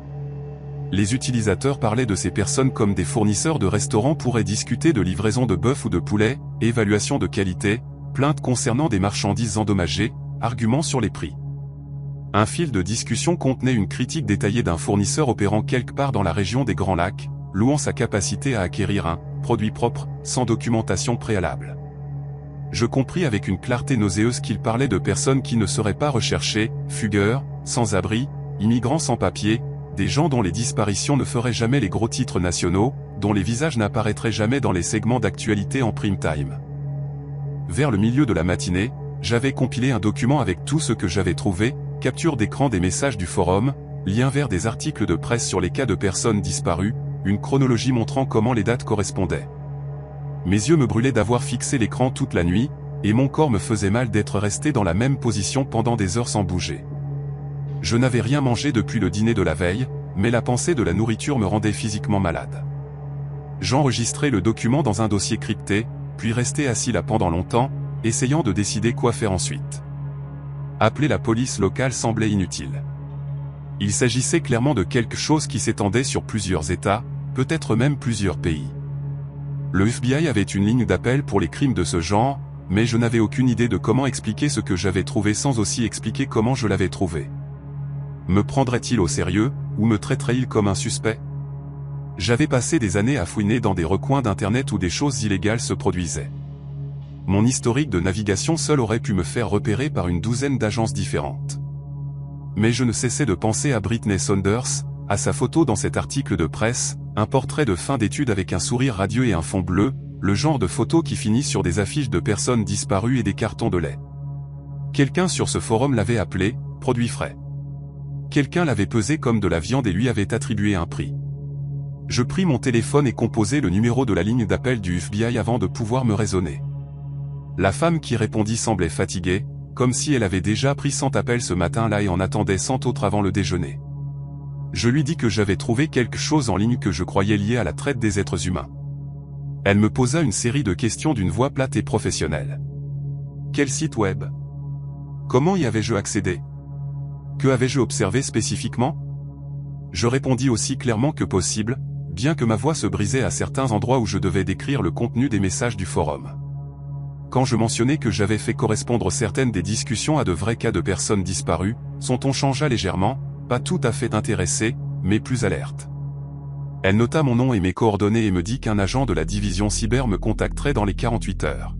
Les utilisateurs parlaient de ces personnes comme des fournisseurs de restaurants pourraient discuter de livraison de bœuf ou de poulet, évaluation de qualité, plaintes concernant des marchandises endommagées, arguments sur les prix. Un fil de discussion contenait une critique détaillée d'un fournisseur opérant quelque part dans la région des Grands Lacs, louant sa capacité à acquérir un produit propre, sans documentation préalable. Je compris avec une clarté nauséeuse qu'il parlait de personnes qui ne seraient pas recherchées, fugueurs, sans-abri, immigrants sans papier, des gens dont les disparitions ne feraient jamais les gros titres nationaux, dont les visages n'apparaîtraient jamais dans les segments d'actualité en prime time. Vers le milieu de la matinée, j'avais compilé un document avec tout ce que j'avais trouvé, capture d'écran des messages du forum, liens vers des articles de presse sur les cas de personnes disparues, une chronologie montrant comment les dates correspondaient. Mes yeux me brûlaient d'avoir fixé l'écran toute la nuit, et mon corps me faisait mal d'être resté dans la même position pendant des heures sans bouger. Je n'avais rien mangé depuis le dîner de la veille, mais la pensée de la nourriture me rendait physiquement malade. J'enregistrai le document dans un dossier crypté, puis restai assis là pendant longtemps, essayant de décider quoi faire ensuite. Appeler la police locale semblait inutile. Il s'agissait clairement de quelque chose qui s'étendait sur plusieurs États, peut-être même plusieurs pays. Le FBI avait une ligne d'appel pour les crimes de ce genre, mais je n'avais aucune idée de comment expliquer ce que j'avais trouvé sans aussi expliquer comment je l'avais trouvé. Me prendrait-il au sérieux, ou me traiterait-il comme un suspect? J'avais passé des années à fouiner dans des recoins d'internet où des choses illégales se produisaient. Mon historique de navigation seul aurait pu me faire repérer par une douzaine d'agences différentes. Mais je ne cessais de penser à Britney Saunders, à sa photo dans cet article de presse, un portrait de fin d'études avec un sourire radieux et un fond bleu, le genre de photo qui finit sur des affiches de personnes disparues et des cartons de lait. Quelqu'un sur ce forum l'avait appelé « produit frais ». Quelqu'un l'avait pesé comme de la viande et lui avait attribué un prix. Je pris mon téléphone et composai le numéro de la ligne d'appel du FBI avant de pouvoir me raisonner. La femme qui répondit semblait fatiguée, comme si elle avait déjà pris 100 appels ce matin-là et en attendait 100 autres avant le déjeuner. Je lui dis que j'avais trouvé quelque chose en ligne que je croyais lié à la traite des êtres humains. Elle me posa une série de questions d'une voix plate et professionnelle. Quel site web? Comment y avais-je accédé? Que avais-je observé spécifiquement? Je répondis aussi clairement que possible, bien que ma voix se brisait à certains endroits où je devais décrire le contenu des messages du forum. Quand je mentionnais que j'avais fait correspondre certaines des discussions à de vrais cas de personnes disparues, son ton changea légèrement, pas tout à fait intéressé, mais plus alerte. Elle nota mon nom et mes coordonnées et me dit qu'un agent de la division cyber me contacterait dans les 48 heures.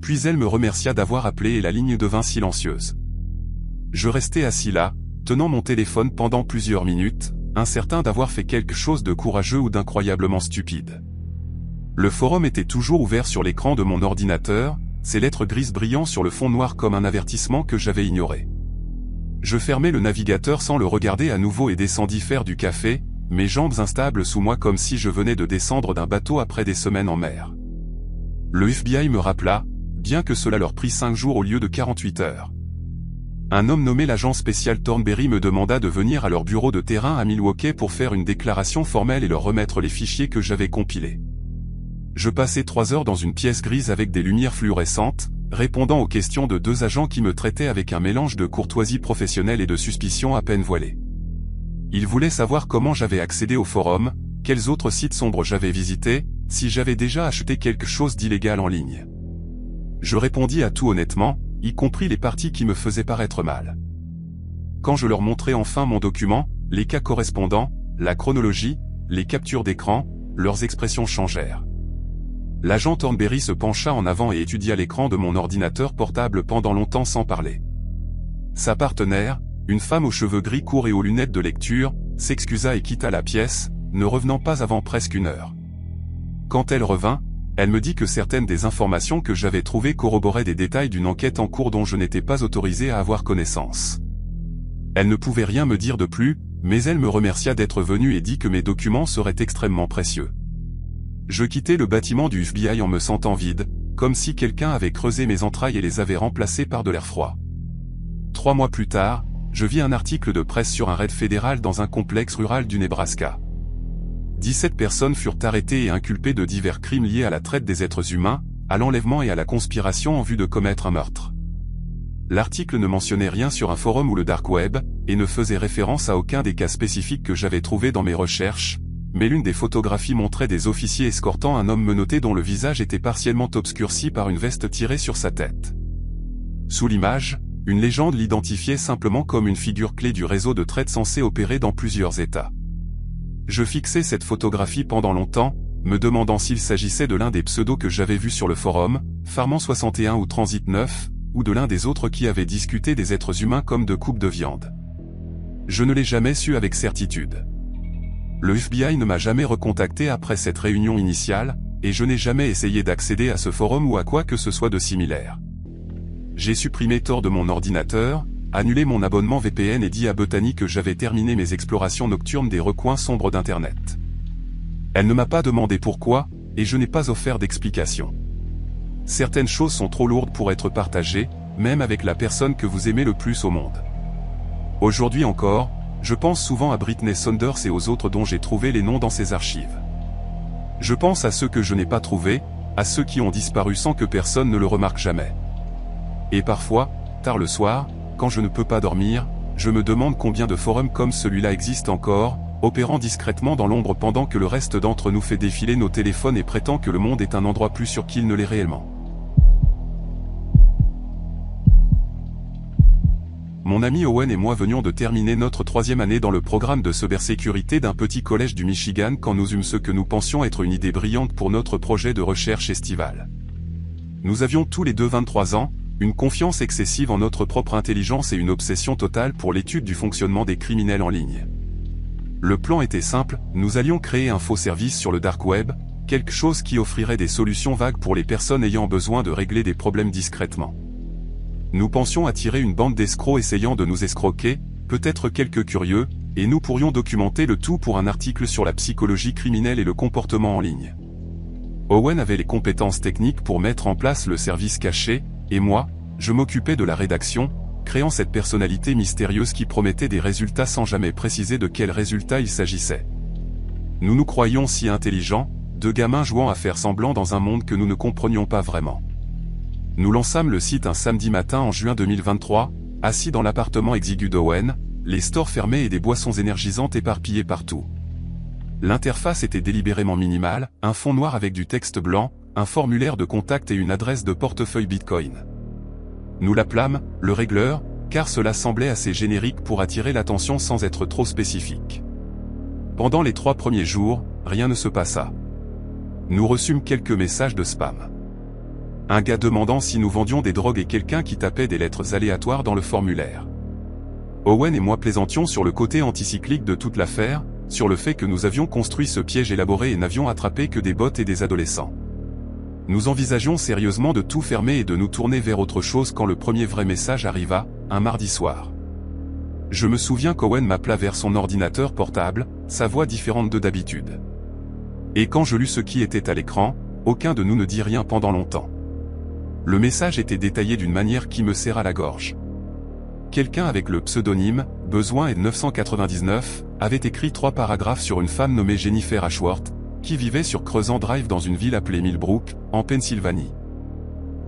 Puis elle me remercia d'avoir appelé et la ligne devint silencieuse. Je restai assis là, tenant mon téléphone pendant plusieurs minutes, incertain d'avoir fait quelque chose de courageux ou d'incroyablement stupide. Le forum était toujours ouvert sur l'écran de mon ordinateur, ses lettres grises brillant sur le fond noir comme un avertissement que j'avais ignoré. Je fermai le navigateur sans le regarder à nouveau et descendis faire du café, mes jambes instables sous moi comme si je venais de descendre d'un bateau après des semaines en mer. Le FBI me rappela, bien que cela leur prit 5 jours au lieu de 48 heures. Un homme nommé l'agent spécial Thornberry me demanda de venir à leur bureau de terrain à Milwaukee pour faire une déclaration formelle et leur remettre les fichiers que j'avais compilés. Je passai 3 heures dans une pièce grise avec des lumières fluorescentes, répondant aux questions de 2 agents qui me traitaient avec un mélange de courtoisie professionnelle et de suspicion à peine voilée. Ils voulaient savoir comment j'avais accédé au forum, quels autres sites sombres j'avais visités, si j'avais déjà acheté quelque chose d'illégal en ligne. Je répondis à tout honnêtement, y compris les parties qui me faisaient paraître mal. Quand je leur montrai enfin mon document, les cas correspondants, la chronologie, les captures d'écran, leurs expressions changèrent. L'agent Thornberry se pencha en avant et étudia l'écran de mon ordinateur portable pendant longtemps sans parler. Sa partenaire, une femme aux cheveux gris courts et aux lunettes de lecture, s'excusa et quitta la pièce, ne revenant pas avant presque 1 heure. Quand elle revint, elle me dit que certaines des informations que j'avais trouvées corroboraient des détails d'une enquête en cours dont je n'étais pas autorisé à avoir connaissance. Elle ne pouvait rien me dire de plus, mais elle me remercia d'être venue et dit que mes documents seraient extrêmement précieux. Je quittai le bâtiment du FBI en me sentant vide, comme si quelqu'un avait creusé mes entrailles et les avait remplacées par de l'air froid. 3 mois plus tard, je vis un article de presse sur un raid fédéral dans un complexe rural du Nebraska. 17 personnes furent arrêtées et inculpées de divers crimes liés à la traite des êtres humains, à l'enlèvement et à la conspiration en vue de commettre un meurtre. L'article ne mentionnait rien sur un forum ou le dark web, et ne faisait référence à aucun des cas spécifiques que j'avais trouvés dans mes recherches, mais l'une des photographies montrait des officiers escortant un homme menotté dont le visage était partiellement obscurci par une veste tirée sur sa tête. Sous l'image, une légende l'identifiait simplement comme une figure clé du réseau de traite censé opérer dans plusieurs États. Je fixai cette photographie pendant longtemps, me demandant s'il s'agissait de l'un des pseudos que j'avais vus sur le forum, Farman61 ou Transit 9, ou de l'un des autres qui avait discuté des êtres humains comme de coupes de viande. Je ne l'ai jamais su avec certitude. Le FBI ne m'a jamais recontacté après cette réunion initiale, et je n'ai jamais essayé d'accéder à ce forum ou à quoi que ce soit de similaire. J'ai supprimé Tor de mon ordinateur, annulé mon abonnement VPN et dit à Bethany que j'avais terminé mes explorations nocturnes des recoins sombres d'Internet. Elle ne m'a pas demandé pourquoi, et je n'ai pas offert d'explication. Certaines choses sont trop lourdes pour être partagées, même avec la personne que vous aimez le plus au monde. Aujourd'hui encore, je pense souvent à Britney Saunders et aux autres dont j'ai trouvé les noms dans ses archives. Je pense à ceux que je n'ai pas trouvés, à ceux qui ont disparu sans que personne ne le remarque jamais. Et parfois, tard le soir, quand je ne peux pas dormir, je me demande combien de forums comme celui-là existent encore, opérant discrètement dans l'ombre pendant que le reste d'entre nous fait défiler nos téléphones et prétend que le monde est un endroit plus sûr qu'il ne l'est réellement. Mon ami Owen et moi venions de terminer notre 3e année dans le programme de cybersécurité d'un petit collège du Michigan quand nous eûmes ce que nous pensions être une idée brillante pour notre projet de recherche estivale. Nous avions tous les deux 23 ans, une confiance excessive en notre propre intelligence et une obsession totale pour l'étude du fonctionnement des criminels en ligne. Le plan était simple, nous allions créer un faux service sur le dark web, quelque chose qui offrirait des solutions vagues pour les personnes ayant besoin de régler des problèmes discrètement. Nous pensions attirer une bande d'escrocs essayant de nous escroquer, peut-être quelques curieux, et nous pourrions documenter le tout pour un article sur la psychologie criminelle et le comportement en ligne. Owen avait les compétences techniques pour mettre en place le service caché, et moi, je m'occupais de la rédaction, créant cette personnalité mystérieuse qui promettait des résultats sans jamais préciser de quels résultats il s'agissait. Nous nous croyions si intelligents, deux gamins jouant à faire semblant dans un monde que nous ne comprenions pas vraiment. Nous lançâmes le site un samedi matin en juin 2023, assis dans l'appartement exigu d'Owen, les stores fermés et des boissons énergisantes éparpillées partout. L'interface était délibérément minimale, un fond noir avec du texte blanc, un formulaire de contact et une adresse de portefeuille Bitcoin. Nous l'appelâmes « le régleur », car cela semblait assez générique pour attirer l'attention sans être trop spécifique. Pendant les 3 premiers jours, rien ne se passa. Nous reçûmes quelques messages de spam. Un gars demandant si nous vendions des drogues et quelqu'un qui tapait des lettres aléatoires dans le formulaire. Owen et moi plaisantions sur le côté anticyclique de toute l'affaire, sur le fait que nous avions construit ce piège élaboré et n'avions attrapé que des bots et des adolescents. Nous envisagions sérieusement de tout fermer et de nous tourner vers autre chose quand le premier vrai message arriva, un mardi soir. Je me souviens qu'Owen m'appela vers son ordinateur portable, sa voix différente de d'habitude. Et quand je lus ce qui était à l'écran, aucun de nous ne dit rien pendant longtemps. Le message était détaillé d'une manière qui me serra la gorge. Quelqu'un avec le pseudonyme « Besoin et 999 » avait écrit 3 paragraphes sur une femme nommée Jennifer Ashworth, qui vivait sur Crescent Drive dans une ville appelée Millbrook, en Pennsylvanie.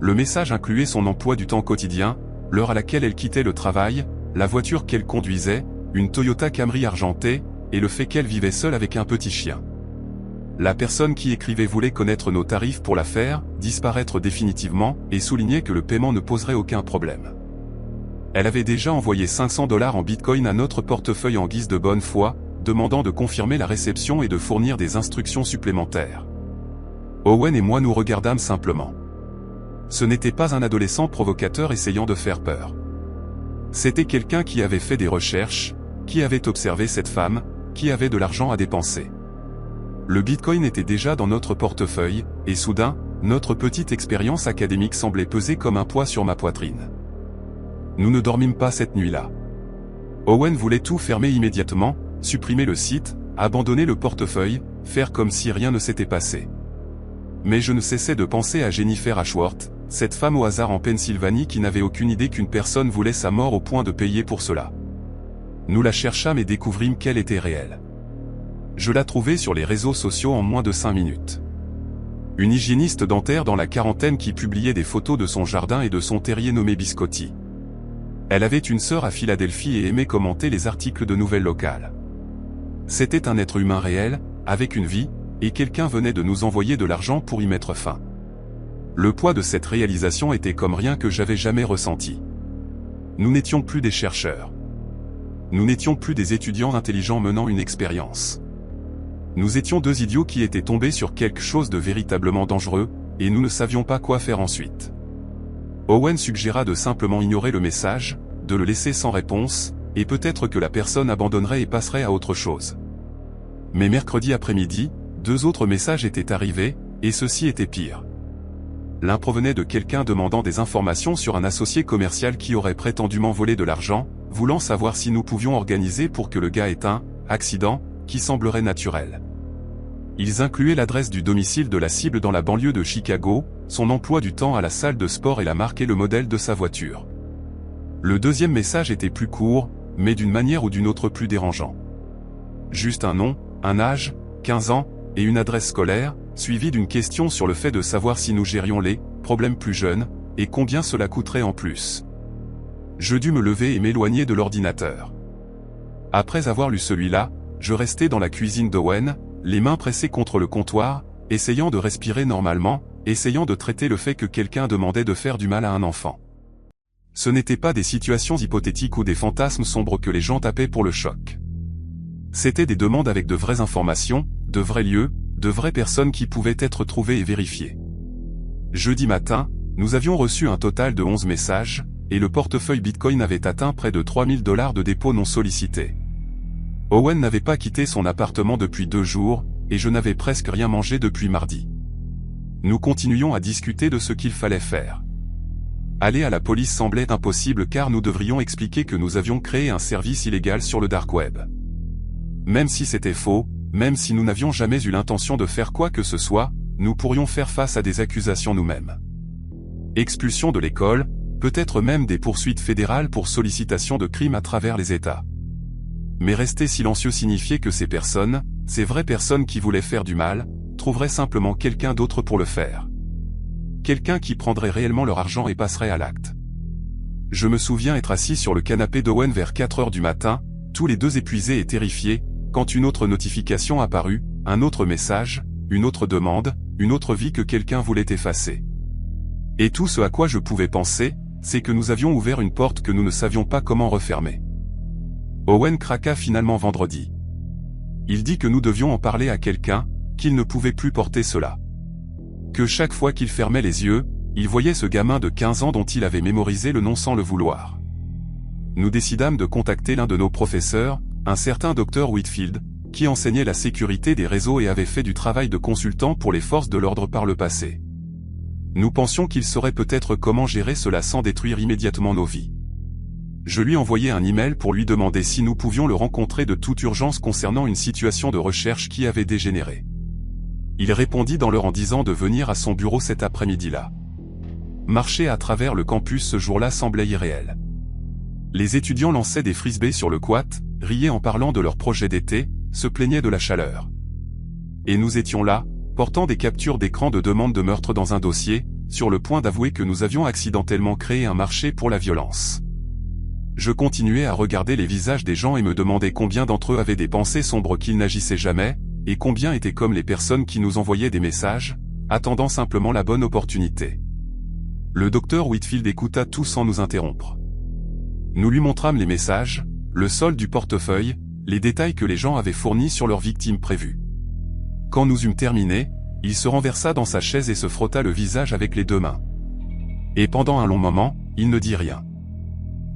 Le message incluait son emploi du temps quotidien, l'heure à laquelle elle quittait le travail, la voiture qu'elle conduisait, une Toyota Camry argentée, et le fait qu'elle vivait seule avec un petit chien. La personne qui écrivait voulait connaître nos tarifs pour l'affaire, disparaître définitivement, et soulignait que le paiement ne poserait aucun problème. Elle avait déjà envoyé $500 en Bitcoin à notre portefeuille en guise de bonne foi, demandant de confirmer la réception et de fournir des instructions supplémentaires. Owen et moi nous regardâmes simplement. Ce n'était pas un adolescent provocateur essayant de faire peur. C'était quelqu'un qui avait fait des recherches, qui avait observé cette femme, qui avait de l'argent à dépenser. Le Bitcoin était déjà dans notre portefeuille, et soudain, notre petite expérience académique semblait peser comme un poids sur ma poitrine. Nous ne dormîmes pas cette nuit-là. Owen voulait tout fermer immédiatement, supprimer le site, abandonner le portefeuille, faire comme si rien ne s'était passé. Mais je ne cessais de penser à Jennifer Ashworth, cette femme au hasard en Pennsylvanie qui n'avait aucune idée qu'une personne voulait sa mort au point de payer pour cela. Nous la cherchâmes et découvrîmes qu'elle était réelle. Je la trouvai sur les réseaux sociaux en moins de 5 minutes. Une hygiéniste dentaire dans la quarantaine qui publiait des photos de son jardin et de son terrier nommé Biscotti. Elle avait une sœur à Philadelphie et aimait commenter les articles de nouvelles locales. C'était un être humain réel, avec une vie, et quelqu'un venait de nous envoyer de l'argent pour y mettre fin. Le poids de cette réalisation était comme rien que j'avais jamais ressenti. Nous n'étions plus des chercheurs. Nous n'étions plus des étudiants intelligents menant une expérience. Nous étions 2 idiots qui étaient tombés sur quelque chose de véritablement dangereux, et nous ne savions pas quoi faire ensuite. Owen suggéra de simplement ignorer le message, de le laisser sans réponse, et peut-être que la personne abandonnerait et passerait à autre chose. Mais mercredi après-midi, 2 autres messages étaient arrivés, et ceci était pire. L'un provenait de quelqu'un demandant des informations sur un associé commercial qui aurait prétendument volé de l'argent, voulant savoir si nous pouvions organiser pour que le gars ait un accident qui semblerait naturel. Ils incluaient l'adresse du domicile de la cible dans la banlieue de Chicago, son emploi du temps à la salle de sport et la marque et le modèle de sa voiture. Le deuxième message était plus court, mais d'une manière ou d'une autre plus dérangeant. Juste un nom, un âge, 15 ans, et une adresse scolaire, suivi d'une question sur le fait de savoir si nous gérions les problèmes plus jeunes, et combien cela coûterait en plus. Je dus me lever et m'éloigner de l'ordinateur. Après avoir lu celui-là, je restais dans la cuisine d'Owen, les mains pressées contre le comptoir, essayant de respirer normalement, essayant de traiter le fait que quelqu'un demandait de faire du mal à un enfant. Ce n'étaient pas des situations hypothétiques ou des fantasmes sombres que les gens tapaient pour le choc. C'étaient des demandes avec de vraies informations, de vrais lieux, de vraies personnes qui pouvaient être trouvées et vérifiées. Jeudi matin, Nous avions reçu un total de 11 messages, et le portefeuille Bitcoin avait atteint près de 3000 $ de dépôts non sollicités. Owen n'avait pas quitté son appartement depuis 2 jours, et je n'avais presque rien mangé depuis mardi. Nous continuions à discuter de ce qu'il fallait faire. Aller à la police semblait impossible car nous devrions expliquer que nous avions créé un service illégal sur le dark web. Même si c'était faux, même si nous n'avions jamais eu l'intention de faire quoi que ce soit, nous pourrions faire face à des accusations nous-mêmes. Expulsion de l'école, peut-être même des poursuites fédérales pour sollicitation de crimes à travers les États. Mais rester silencieux signifiait que ces personnes, ces vraies personnes qui voulaient faire du mal, trouveraient simplement quelqu'un d'autre pour le faire. Quelqu'un qui prendrait réellement leur argent et passerait à l'acte. Je me souviens être assis sur le canapé d'Owen vers 4 heures du matin, tous les deux épuisés et terrifiés, quand une autre notification apparut, un autre message, une autre demande, une autre vie que quelqu'un voulait effacer. Et tout ce à quoi je pouvais penser, c'est que nous avions ouvert une porte que nous ne savions pas comment refermer. Owen craqua finalement vendredi. Il dit que nous devions en parler à quelqu'un, qu'il ne pouvait plus porter cela. Que chaque fois qu'il fermait les yeux, il voyait ce gamin de 15 ans dont il avait mémorisé le nom sans le vouloir. Nous décidâmes de contacter l'un de nos professeurs, un certain Dr Whitfield, qui enseignait la sécurité des réseaux et avait fait du travail de consultant pour les forces de l'ordre par le passé. Nous pensions qu'il saurait peut-être comment gérer cela sans détruire immédiatement nos vies. Je lui envoyai un email pour lui demander si nous pouvions le rencontrer de toute urgence concernant une situation de recherche qui avait dégénéré. Il répondit dans l'heure en disant de venir à son bureau cet après-midi-là. Marcher à travers le campus ce jour-là semblait irréel. Les étudiants lançaient des frisbees sur le quad, riaient en parlant de leur projet d'été, se plaignaient de la chaleur. Et nous étions là, portant des captures d'écran de demandes de meurtre dans un dossier, sur le point d'avouer que nous avions accidentellement créé un marché pour la violence. Je continuais à regarder les visages des gens et me demandais combien d'entre eux avaient des pensées sombres qu'ils n'agissaient jamais, et combien étaient comme les personnes qui nous envoyaient des messages, attendant simplement la bonne opportunité. Le docteur Whitfield écouta tout sans nous interrompre. Nous lui montrâmes les messages, le solde du portefeuille, les détails que les gens avaient fournis sur leurs victimes prévues. Quand nous eûmes terminé, il se renversa dans sa chaise et se frotta le visage avec les 2 mains. Et pendant un long moment, il ne dit rien.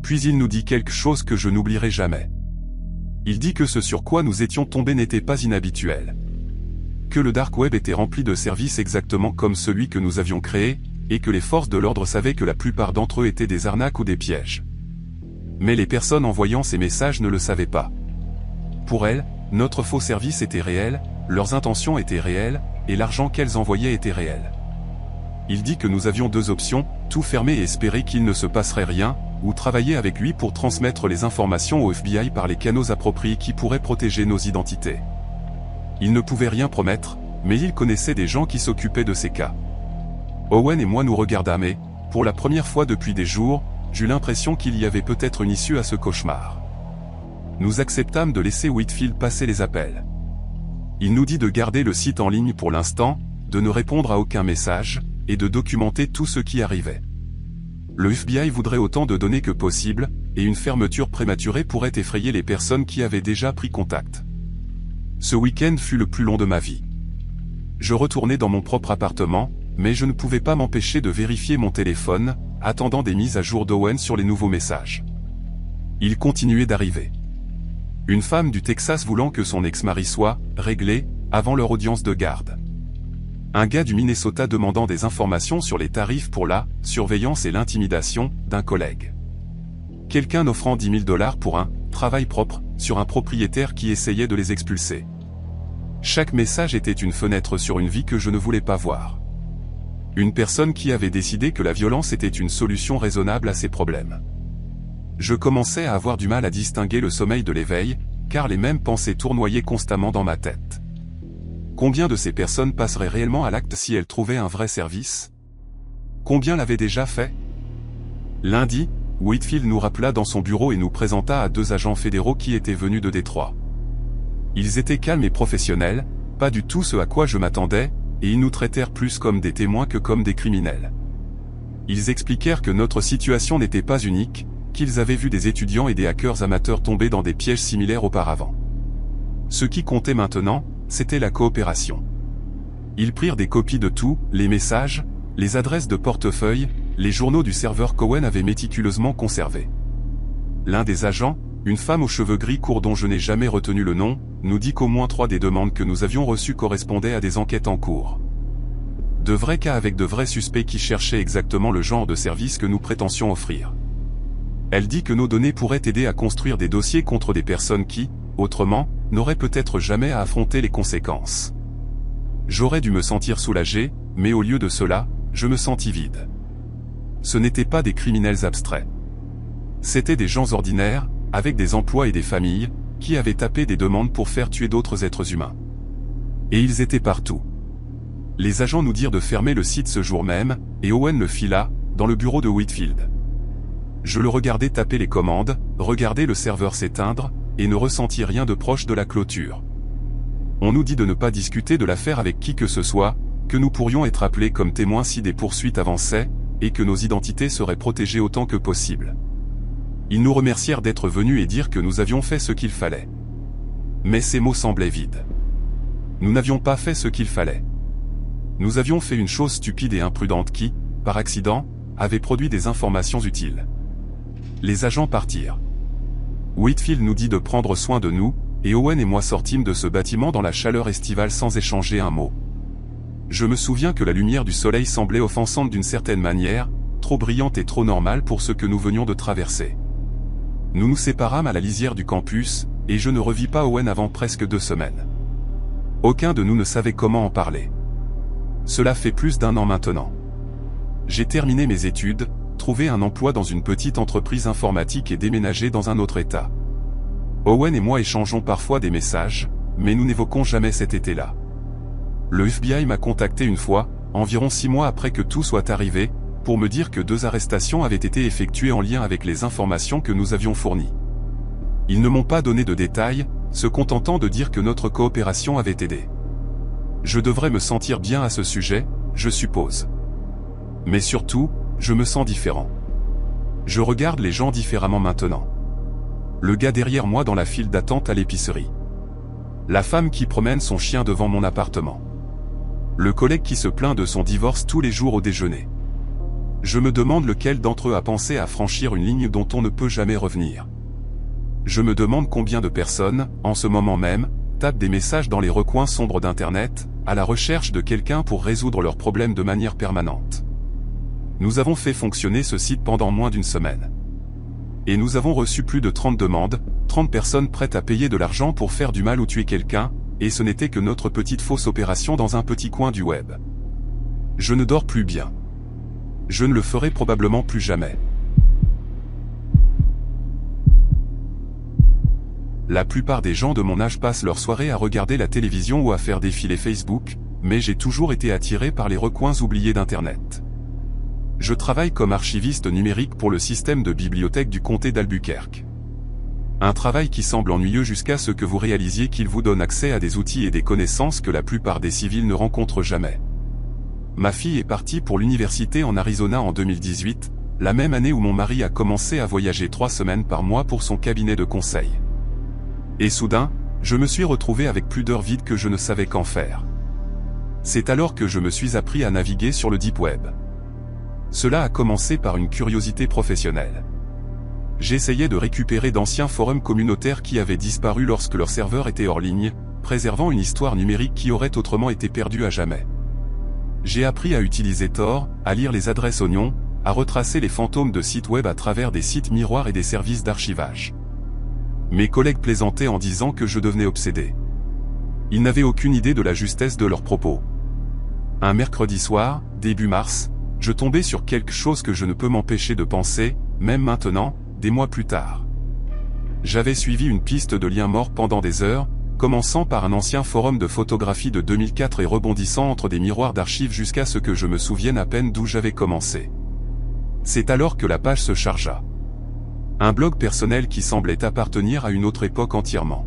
Puis il nous dit quelque chose que je n'oublierai jamais. Il dit que ce sur quoi nous étions tombés n'était pas inhabituel. Que le dark web était rempli de services exactement comme celui que nous avions créé, et que les forces de l'ordre savaient que la plupart d'entre eux étaient des arnaques ou des pièges. Mais les personnes envoyant ces messages ne le savaient pas. Pour elles, notre faux service était réel, leurs intentions étaient réelles, et l'argent qu'elles envoyaient était réel. Il dit que nous avions 2 options, tout fermer et espérer qu'il ne se passerait rien, ou travailler avec lui pour transmettre les informations au FBI par les canaux appropriés qui pourraient protéger nos identités. Il ne pouvait rien promettre, mais il connaissait des gens qui s'occupaient de ces cas. Owen et moi nous regardâmes et, pour la première fois depuis des jours, j'eus l'impression qu'il y avait peut-être une issue à ce cauchemar. Nous acceptâmes de laisser Whitfield passer les appels. Il nous dit de garder le site en ligne pour l'instant, de ne répondre à aucun message, et de documenter tout ce qui arrivait. Le FBI voudrait autant de données que possible, et une fermeture prématurée pourrait effrayer les personnes qui avaient déjà pris contact. Ce week-end fut le plus long de ma vie. Je retournai dans mon propre appartement, mais je ne pouvais pas m'empêcher de vérifier mon téléphone, attendant des mises à jour d'Owen sur les nouveaux messages. Il continuait d'arriver. Une femme du Texas voulant que son ex-mari soit réglé avant leur audience de garde. Un gars du Minnesota demandant des informations sur les tarifs pour la surveillance et l'intimidation d'un collègue. Quelqu'un offrant 10 000 $ pour un travail propre sur un propriétaire qui essayait de les expulser. Chaque message était une fenêtre sur une vie que je ne voulais pas voir. Une personne qui avait décidé que la violence était une solution raisonnable à ses problèmes. Je commençais à avoir du mal à distinguer le sommeil de l'éveil, car les mêmes pensées tournoyaient constamment dans ma tête. Combien de ces personnes passeraient réellement à l'acte si elles trouvaient un vrai service? Combien l'avaient déjà fait? Lundi, Whitfield nous rappela dans son bureau et nous présenta à 2 agents fédéraux qui étaient venus de Détroit. Ils étaient calmes et professionnels, pas du tout ce à quoi je m'attendais, et ils nous traitèrent plus comme des témoins que comme des criminels. Ils expliquèrent que notre situation n'était pas unique, qu'ils avaient vu des étudiants et des hackers amateurs tomber dans des pièges similaires auparavant. Ce qui comptait maintenant, c'était la coopération. Ils prirent des copies de tous les messages, Les adresses de portefeuille, les journaux du serveur Cohen avaient méticuleusement conservés. L'un des agents, une femme aux cheveux gris courts dont je n'ai jamais retenu le nom, nous dit qu'au moins 3 des demandes que nous avions reçues correspondaient à des enquêtes en cours. De vrais cas avec de vrais suspects qui cherchaient exactement le genre de service que nous prétendions offrir. Elle dit que nos données pourraient aider à construire des dossiers contre des personnes qui, autrement, n'auraient peut-être jamais à affronter les conséquences. J'aurais dû me sentir soulagé, mais au lieu de cela, je me sentis vide. Ce n'étaient pas des criminels abstraits. C'étaient des gens ordinaires, avec des emplois et des familles, qui avaient tapé des demandes pour faire tuer d'autres êtres humains. Et ils étaient partout. Les agents nous dirent de fermer le site ce jour même, et Owen le fit là, dans le bureau de Whitfield. Je le regardais taper les commandes, regarder le serveur s'éteindre, et ne ressentis rien de proche de la clôture. On nous dit de ne pas discuter de l'affaire avec qui que ce soit, que nous pourrions être appelés comme témoins si des poursuites avançaient, et que nos identités seraient protégées autant que possible. Ils nous remercièrent d'être venus et dirent que nous avions fait ce qu'il fallait. Mais ces mots semblaient vides. Nous n'avions pas fait ce qu'il fallait. Nous avions fait une chose stupide et imprudente qui, par accident, avait produit des informations utiles. Les agents partirent. Whitfield nous dit de prendre soin de nous, et Owen et moi sortîmes de ce bâtiment dans la chaleur estivale sans échanger un mot. Je me souviens que la lumière du soleil semblait offensante d'une certaine manière, trop brillante et trop normale pour ce que nous venions de traverser. Nous nous séparâmes à la lisière du campus, et je ne revis pas Owen avant presque 2 semaines. Aucun de nous ne savait comment en parler. Cela fait plus d'1 an maintenant. J'ai terminé mes études, trouvé un emploi dans une petite entreprise informatique et déménagé dans un autre état. Owen et moi échangeons parfois des messages, mais nous n'évoquons jamais cet été-là. Le FBI m'a contacté une fois, environ 6 mois après que tout soit arrivé, pour me dire que 2 arrestations avaient été effectuées en lien avec les informations que nous avions fournies. Ils ne m'ont pas donné de détails, se contentant de dire que notre coopération avait aidé. Je devrais me sentir bien à ce sujet, je suppose. Mais surtout, je me sens différent. Je regarde les gens différemment maintenant. Le gars derrière moi dans la file d'attente à l'épicerie. La femme qui promène son chien devant mon appartement. Le collègue qui se plaint de son divorce tous les jours au déjeuner. Je me demande lequel d'entre eux a pensé à franchir une ligne dont on ne peut jamais revenir. Je me demande combien de personnes, en ce moment même, tapent des messages dans les recoins sombres d'Internet, à la recherche de quelqu'un pour résoudre leurs problèmes de manière permanente. Nous avons fait fonctionner ce site pendant moins d'1 semaine. Et nous avons reçu plus de 30 demandes, 30 personnes prêtes à payer de l'argent pour faire du mal ou tuer quelqu'un, et ce n'était que notre petite fausse opération dans un petit coin du web. Je ne dors plus bien. Je ne le ferai probablement plus jamais. La plupart des gens de mon âge passent leur soirée à regarder la télévision ou à faire défiler Facebook, mais j'ai toujours été attiré par les recoins oubliés d'Internet. Je travaille comme archiviste numérique pour le système de bibliothèque du comté d'Albuquerque. Un travail qui semble ennuyeux jusqu'à ce que vous réalisiez qu'il vous donne accès à des outils et des connaissances que la plupart des civils ne rencontrent jamais. Ma fille est partie pour l'université en Arizona en 2018, la même année où mon mari a commencé à voyager 3 semaines par mois pour son cabinet de conseil. Et soudain, je me suis retrouvé avec plus d'heures vides que je ne savais qu'en faire. C'est alors que je me suis appris à naviguer sur le Deep Web. Cela a commencé par une curiosité professionnelle. J'essayais de récupérer d'anciens forums communautaires qui avaient disparu lorsque leur serveur était hors ligne, préservant une histoire numérique qui aurait autrement été perdue à jamais. J'ai appris à utiliser Tor, à lire les adresses oignons, à retracer les fantômes de sites web à travers des sites miroirs et des services d'archivage. Mes collègues plaisantaient en disant que je devenais obsédé. Ils n'avaient aucune idée de la justesse de leurs propos. Un mercredi soir, début mars, je tombais sur quelque chose que je ne peux m'empêcher de penser, même maintenant, des mois plus tard. J'avais suivi une piste de liens morts pendant des heures, commençant par un ancien forum de photographie de 2004 et rebondissant entre des miroirs d'archives jusqu'à ce que je me souvienne à peine d'où j'avais commencé. C'est alors que la page se chargea. Un blog personnel qui semblait appartenir à une autre époque entièrement.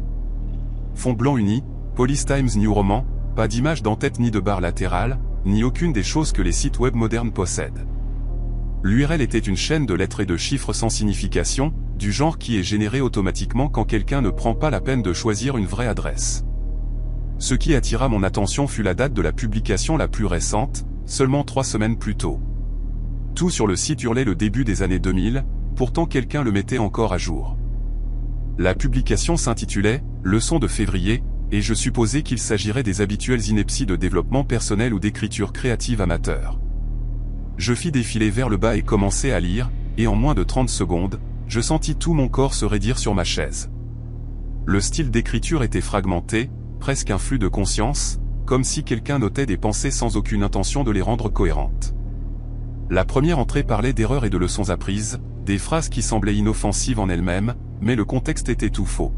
Fond blanc uni, Police Times New Roman, pas d'image d'en-tête ni de barre latérale, ni aucune des choses que les sites web modernes possèdent. L'URL était une chaîne de lettres et de chiffres sans signification, du genre qui est généré automatiquement quand quelqu'un ne prend pas la peine de choisir une vraie adresse. Ce qui attira mon attention fut la date de la publication la plus récente, seulement 3 semaines plus tôt. Tout sur le site hurlait le début des années 2000, pourtant quelqu'un le mettait encore à jour. La publication s'intitulait « Leçon de février », et je supposais qu'il s'agirait des habituelles inepties de développement personnel ou d'écriture créative amateur. Je fis défiler vers le bas et commençai à lire, et en moins de 30 secondes, je sentis tout mon corps se raidir sur ma chaise. Le style d'écriture était fragmenté, presque un flux de conscience, comme si quelqu'un notait des pensées sans aucune intention de les rendre cohérentes. La première entrée parlait d'erreurs et de leçons apprises, des phrases qui semblaient inoffensives en elles-mêmes, mais le contexte était tout faux.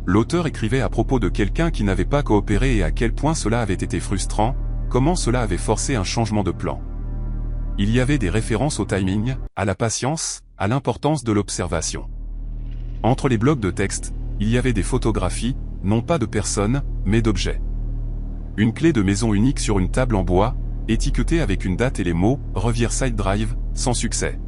L'auteur écrivait à propos de quelqu'un qui n'avait pas coopéré et à quel point cela avait été frustrant, comment cela avait forcé un changement de plan. Il y avait des références au timing, à la patience, à l'importance de l'observation. Entre les blocs de texte, il y avait des photographies, non pas de personnes, mais d'objets. Une clé de maison unique sur une table en bois, étiquetée avec une date et les mots « Riverside Drive », sans succès.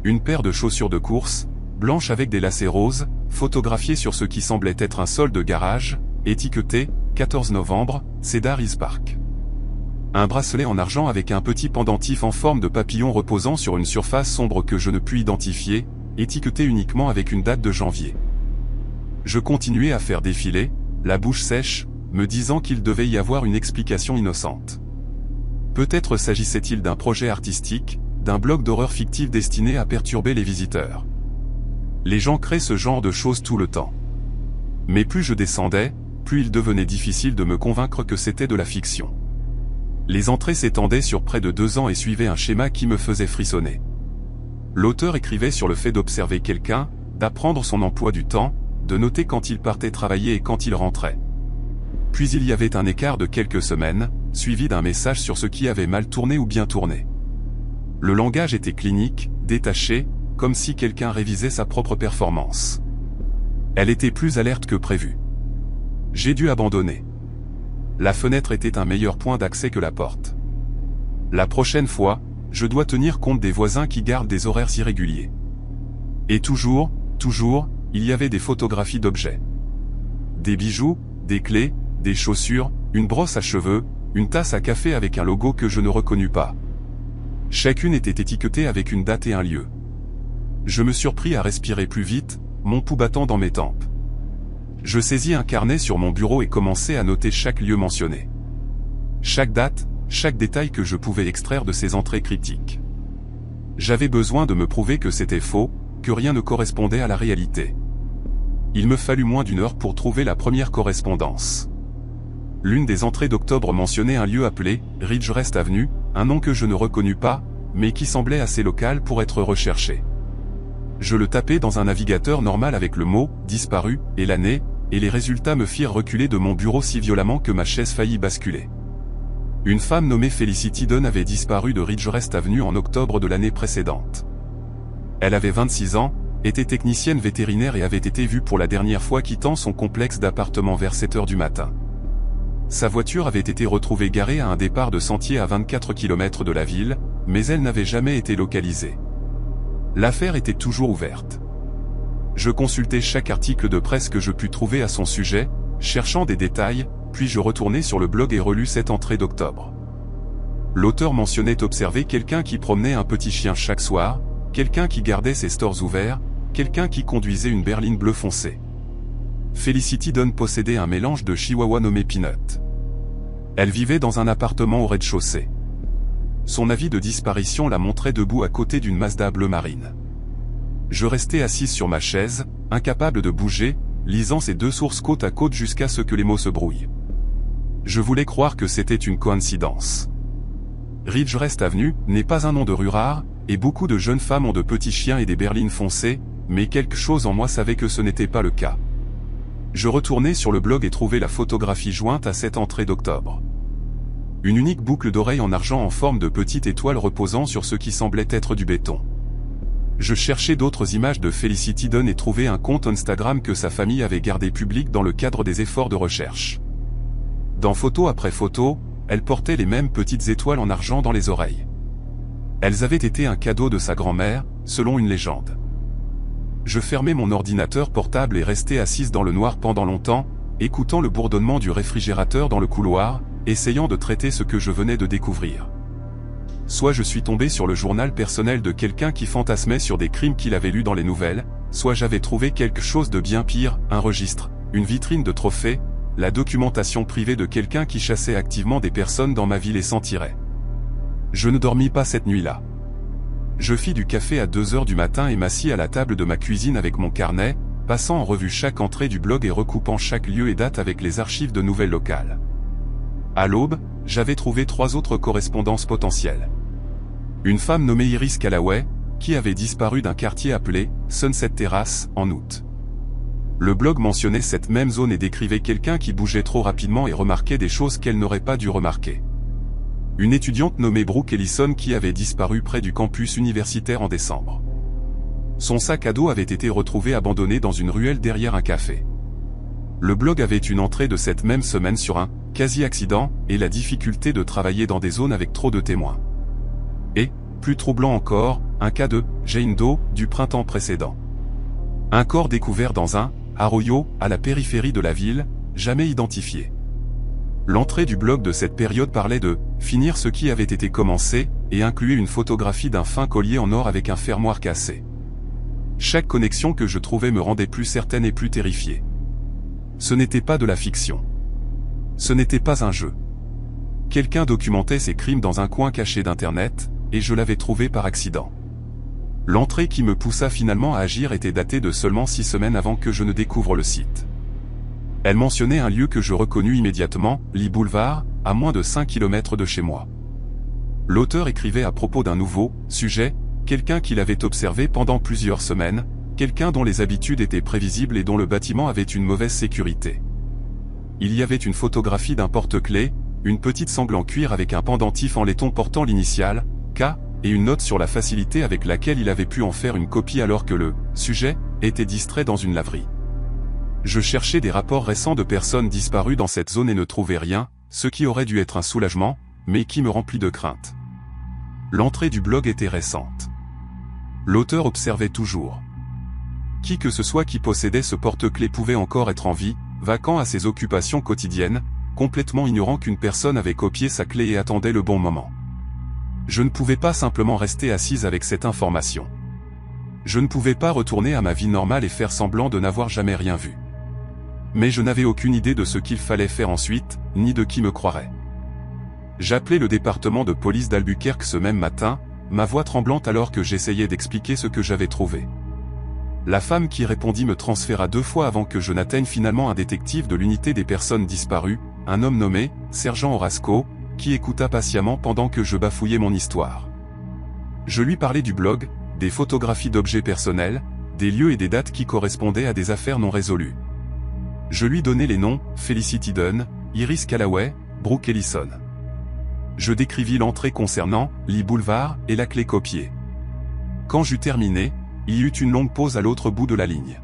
Une paire de chaussures de course, blanches avec des lacets roses, photographiées sur ce qui semblait être un sol de garage, étiqueté « 14 novembre, Cedar Hills Park ». Un bracelet en argent avec un petit pendentif en forme de papillon reposant sur une surface sombre que je ne puis identifier, étiqueté uniquement avec une date de janvier. Je continuais à faire défiler, la bouche sèche, me disant qu'il devait y avoir une explication innocente. Peut-être s'agissait-il d'un projet artistique, d'un blog d'horreur fictif destiné à perturber les visiteurs. Les gens créent ce genre de choses tout le temps. Mais plus je descendais, plus il devenait difficile de me convaincre que c'était de la fiction. Les entrées s'étendaient sur près de 2 ans et suivaient un schéma qui me faisait frissonner. L'auteur écrivait sur le fait d'observer quelqu'un, d'apprendre son emploi du temps, de noter quand il partait travailler et quand il rentrait. Puis il y avait un écart de quelques semaines, suivi d'un message sur ce qui avait mal tourné ou bien tourné. Le langage était clinique, détaché, comme si quelqu'un révisait sa propre performance. Elle était plus alerte que prévu. J'ai dû abandonner. La fenêtre était un meilleur point d'accès que la porte. La prochaine fois, je dois tenir compte des voisins qui gardent des horaires irréguliers. Et toujours, il y avait des photographies d'objets. Des bijoux, des clés, des chaussures, une brosse à cheveux, une tasse à café avec un logo que je ne reconnus pas. Chacune était étiquetée avec une date et un lieu. Je me surpris à respirer plus vite, mon pouls battant dans mes tempes. Je saisis un carnet sur mon bureau et commençai à noter chaque lieu mentionné. Chaque date, chaque détail que je pouvais extraire de ces entrées cryptiques. J'avais besoin de me prouver que c'était faux, que rien ne correspondait à la réalité. Il me fallut moins d'1 heure pour trouver la première correspondance. L'une des entrées d'octobre mentionnait un lieu appelé Ridgecrest Avenue, un nom que je ne reconnus pas, mais qui semblait assez local pour être recherché. Je le tapai dans un navigateur normal avec le mot « disparu » et l'année, et les résultats me firent reculer de mon bureau si violemment que ma chaise faillit basculer. Une femme nommée Felicity Dunn avait disparu de Ridgecrest Avenue en octobre de l'année précédente. Elle avait 26 ans, était technicienne vétérinaire et avait été vue pour la dernière fois quittant son complexe d'appartements vers 7 heures du matin. Sa voiture avait été retrouvée garée à un départ de sentier à 24 km de la ville, mais elle n'avait jamais été localisée. L'affaire était toujours ouverte. Je consultai chaque article de presse que je pus trouver à son sujet, cherchant des détails, puis je retournai sur le blog et relus cette entrée d'octobre. L'auteur mentionnait observer quelqu'un qui promenait un petit chien chaque soir, quelqu'un qui gardait ses stores ouverts, quelqu'un qui conduisait une berline bleu foncé. Felicity Dunn possédait un mélange de chihuahua nommé Peanut. Elle vivait dans un appartement au rez-de-chaussée. Son avis de disparition la montrait debout à côté d'une Mazda bleu marine. Je restais assise sur ma chaise, incapable de bouger, lisant ces 2 sources côte à côte jusqu'à ce que les mots se brouillent. Je voulais croire que c'était une coïncidence. Ridgecrest Avenue n'est pas un nom de rue rare, et beaucoup de jeunes femmes ont de petits chiens et des berlines foncées, mais quelque chose en moi savait que ce n'était pas le cas. Je retournai sur le blog et trouvai la photographie jointe à cette entrée d'octobre. Une unique boucle d'oreille en argent en forme de petite étoile reposant sur ce qui semblait être du béton. Je cherchais d'autres images de Felicity Dunn et trouvai un compte Instagram que sa famille avait gardé public dans le cadre des efforts de recherche. Dans photo après photo, elle portait les mêmes petites étoiles en argent dans les oreilles. Elles avaient été un cadeau de sa grand-mère, selon une légende. Je fermai mon ordinateur portable et restai assise dans le noir pendant longtemps, écoutant le bourdonnement du réfrigérateur dans le couloir, essayant de traiter ce que je venais de découvrir. Soit je suis tombé sur le journal personnel de quelqu'un qui fantasmait sur des crimes qu'il avait lus dans les nouvelles, soit j'avais trouvé quelque chose de bien pire, un registre, une vitrine de trophées, la documentation privée de quelqu'un qui chassait activement des personnes dans ma ville et s'en tirait. Je ne dormis pas cette nuit-là. Je fis du café à 2 heures du matin et m'assis à la table de ma cuisine avec mon carnet, passant en revue chaque entrée du blog et recoupant chaque lieu et date avec les archives de nouvelles locales. À l'aube, j'avais trouvé 3 autres correspondances potentielles. Une femme nommée Iris Callaway, qui avait disparu d'un quartier appelé Sunset Terrace en août. Le blog mentionnait cette même zone et décrivait quelqu'un qui bougeait trop rapidement et remarquait des choses qu'elle n'aurait pas dû remarquer. Une étudiante nommée Brooke Ellison qui avait disparu près du campus universitaire en décembre. Son sac à dos avait été retrouvé abandonné dans une ruelle derrière un café. Le blog avait une entrée de cette même semaine sur un quasi-accident et la difficulté de travailler dans des zones avec trop de témoins. Et, plus troublant encore, un cas de Jane Doe du printemps précédent. Un corps découvert dans un arroyo à la périphérie de la ville, jamais identifié. L'entrée du blog de cette période parlait de « finir ce qui avait été commencé » et incluait une photographie d'un fin collier en or avec un fermoir cassé. Chaque connexion que je trouvais me rendait plus certaine et plus terrifiée. Ce n'était pas de la fiction. Ce n'était pas un jeu. Quelqu'un documentait ses crimes dans un coin caché d'Internet, et je l'avais trouvé par accident. L'entrée qui me poussa finalement à agir était datée de seulement 6 semaines avant que je ne découvre le site. Elle mentionnait un lieu que je reconnus immédiatement, Lee Boulevard, à moins de 5 km de chez moi. L'auteur écrivait à propos d'un nouveau sujet, quelqu'un qu'il avait observé pendant plusieurs semaines, quelqu'un dont les habitudes étaient prévisibles et dont le bâtiment avait une mauvaise sécurité. Il y avait une photographie d'un porte-clés, une petite sangle en cuir avec un pendentif en laiton portant l'initiale, K, et une note sur la facilité avec laquelle il avait pu en faire une copie alors que le sujet était distrait dans une laverie. Je cherchais des rapports récents de personnes disparues dans cette zone et ne trouvais rien, ce qui aurait dû être un soulagement, mais qui me remplit de crainte. L'entrée du blog était récente. L'auteur observait toujours. Qui que ce soit qui possédait ce porte-clés pouvait encore être en vie, vacant à ses occupations quotidiennes, complètement ignorant qu'une personne avait copié sa clé et attendait le bon moment. Je ne pouvais pas simplement rester assise avec cette information. Je ne pouvais pas retourner à ma vie normale et faire semblant de n'avoir jamais rien vu. Mais je n'avais aucune idée de ce qu'il fallait faire ensuite, ni de qui me croirait. J'appelai le département de police d'Albuquerque ce même matin, ma voix tremblante alors que j'essayais d'expliquer ce que j'avais trouvé. La femme qui répondit me transféra 2 fois avant que je n'atteigne finalement un détective de l'unité des personnes disparues, un homme nommé Sergent Orasco, qui écouta patiemment pendant que je bafouillais mon histoire. Je lui parlais du blog, des photographies d'objets personnels, des lieux et des dates qui correspondaient à des affaires non résolues. Je lui donnais les noms, Felicity Dunn, Iris Callaway, Brooke Ellison. Je décrivis l'entrée concernant Lee Boulevard et la clé copiée. Quand j'eus terminé, il y eut une longue pause à l'autre bout de la ligne.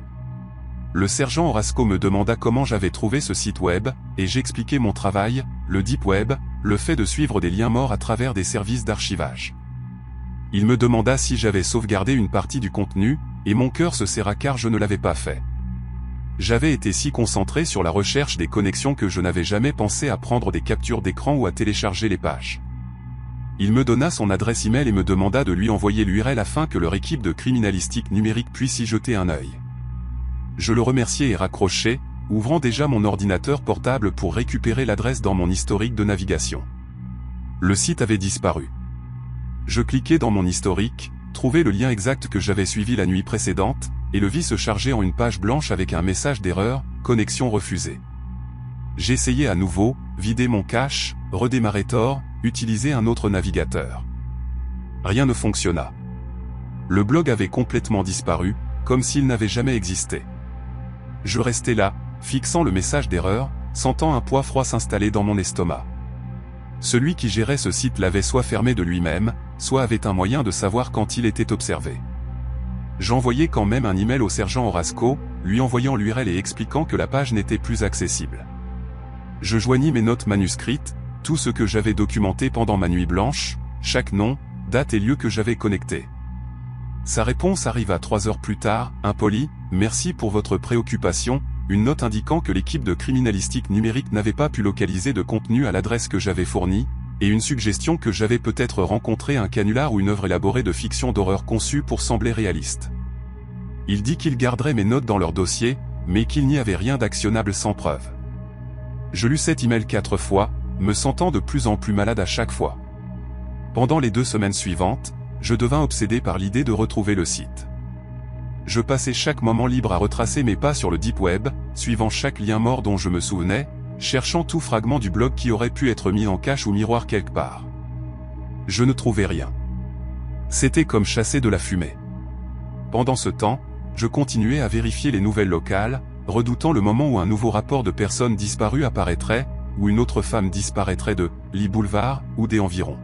Le sergent Orasco me demanda comment j'avais trouvé ce site web, et j'expliquai mon travail, le Deep Web, le fait de suivre des liens morts à travers des services d'archivage. Il me demanda si j'avais sauvegardé une partie du contenu, et mon cœur se serra car je ne l'avais pas fait. J'avais été si concentré sur la recherche des connexions que je n'avais jamais pensé à prendre des captures d'écran ou à télécharger les pages. Il me donna son adresse email et me demanda de lui envoyer l'URL afin que leur équipe de criminalistique numérique puisse y jeter un œil. Je le remerciai et raccrochai, ouvrant déjà mon ordinateur portable pour récupérer l'adresse dans mon historique de navigation. Le site avait disparu. Je cliquai dans mon historique, trouvai le lien exact que j'avais suivi la nuit précédente, et le vis se chargeait en une page blanche avec un message d'erreur, connexion refusée. J'essayai à nouveau, vider mon cache, redémarrer Tor, utiliser un autre navigateur. Rien ne fonctionna. Le blog avait complètement disparu, comme s'il n'avait jamais existé. Je restais là, fixant le message d'erreur, sentant un poids froid s'installer dans mon estomac. Celui qui gérait ce site l'avait soit fermé de lui-même, soit avait un moyen de savoir quand il était observé. J'envoyai quand même un email au sergent Orasco, lui envoyant l'URL et expliquant que la page n'était plus accessible. Je joignis mes notes manuscrites, tout ce que j'avais documenté pendant ma nuit blanche, chaque nom, date et lieu que j'avais connecté. Sa réponse arriva 3 heures plus tard, impoli, « Merci pour votre préoccupation, une note indiquant que l'équipe de criminalistique numérique n'avait pas pu localiser de contenu à l'adresse que j'avais fournie, et une suggestion que j'avais peut-être rencontré un canular ou une œuvre élaborée de fiction d'horreur conçue pour sembler réaliste. Il dit qu'il garderait mes notes dans leur dossier, mais qu'il n'y avait rien d'actionnable sans preuve. Je lus cet email 4 fois, me sentant de plus en plus malade à chaque fois. Pendant les 2 semaines suivantes, je devins obsédé par l'idée de retrouver le site. Je passais chaque moment libre à retracer mes pas sur le Deep Web, suivant chaque lien mort dont je me souvenais, cherchant tout fragment du blog qui aurait pu être mis en cache ou miroir quelque part. Je ne trouvais rien. C'était comme chasser de la fumée. Pendant ce temps, je continuais à vérifier les nouvelles locales, redoutant le moment où un nouveau rapport de personnes disparues apparaîtrait, ou une autre femme disparaîtrait de Lee Boulevard, ou des environs.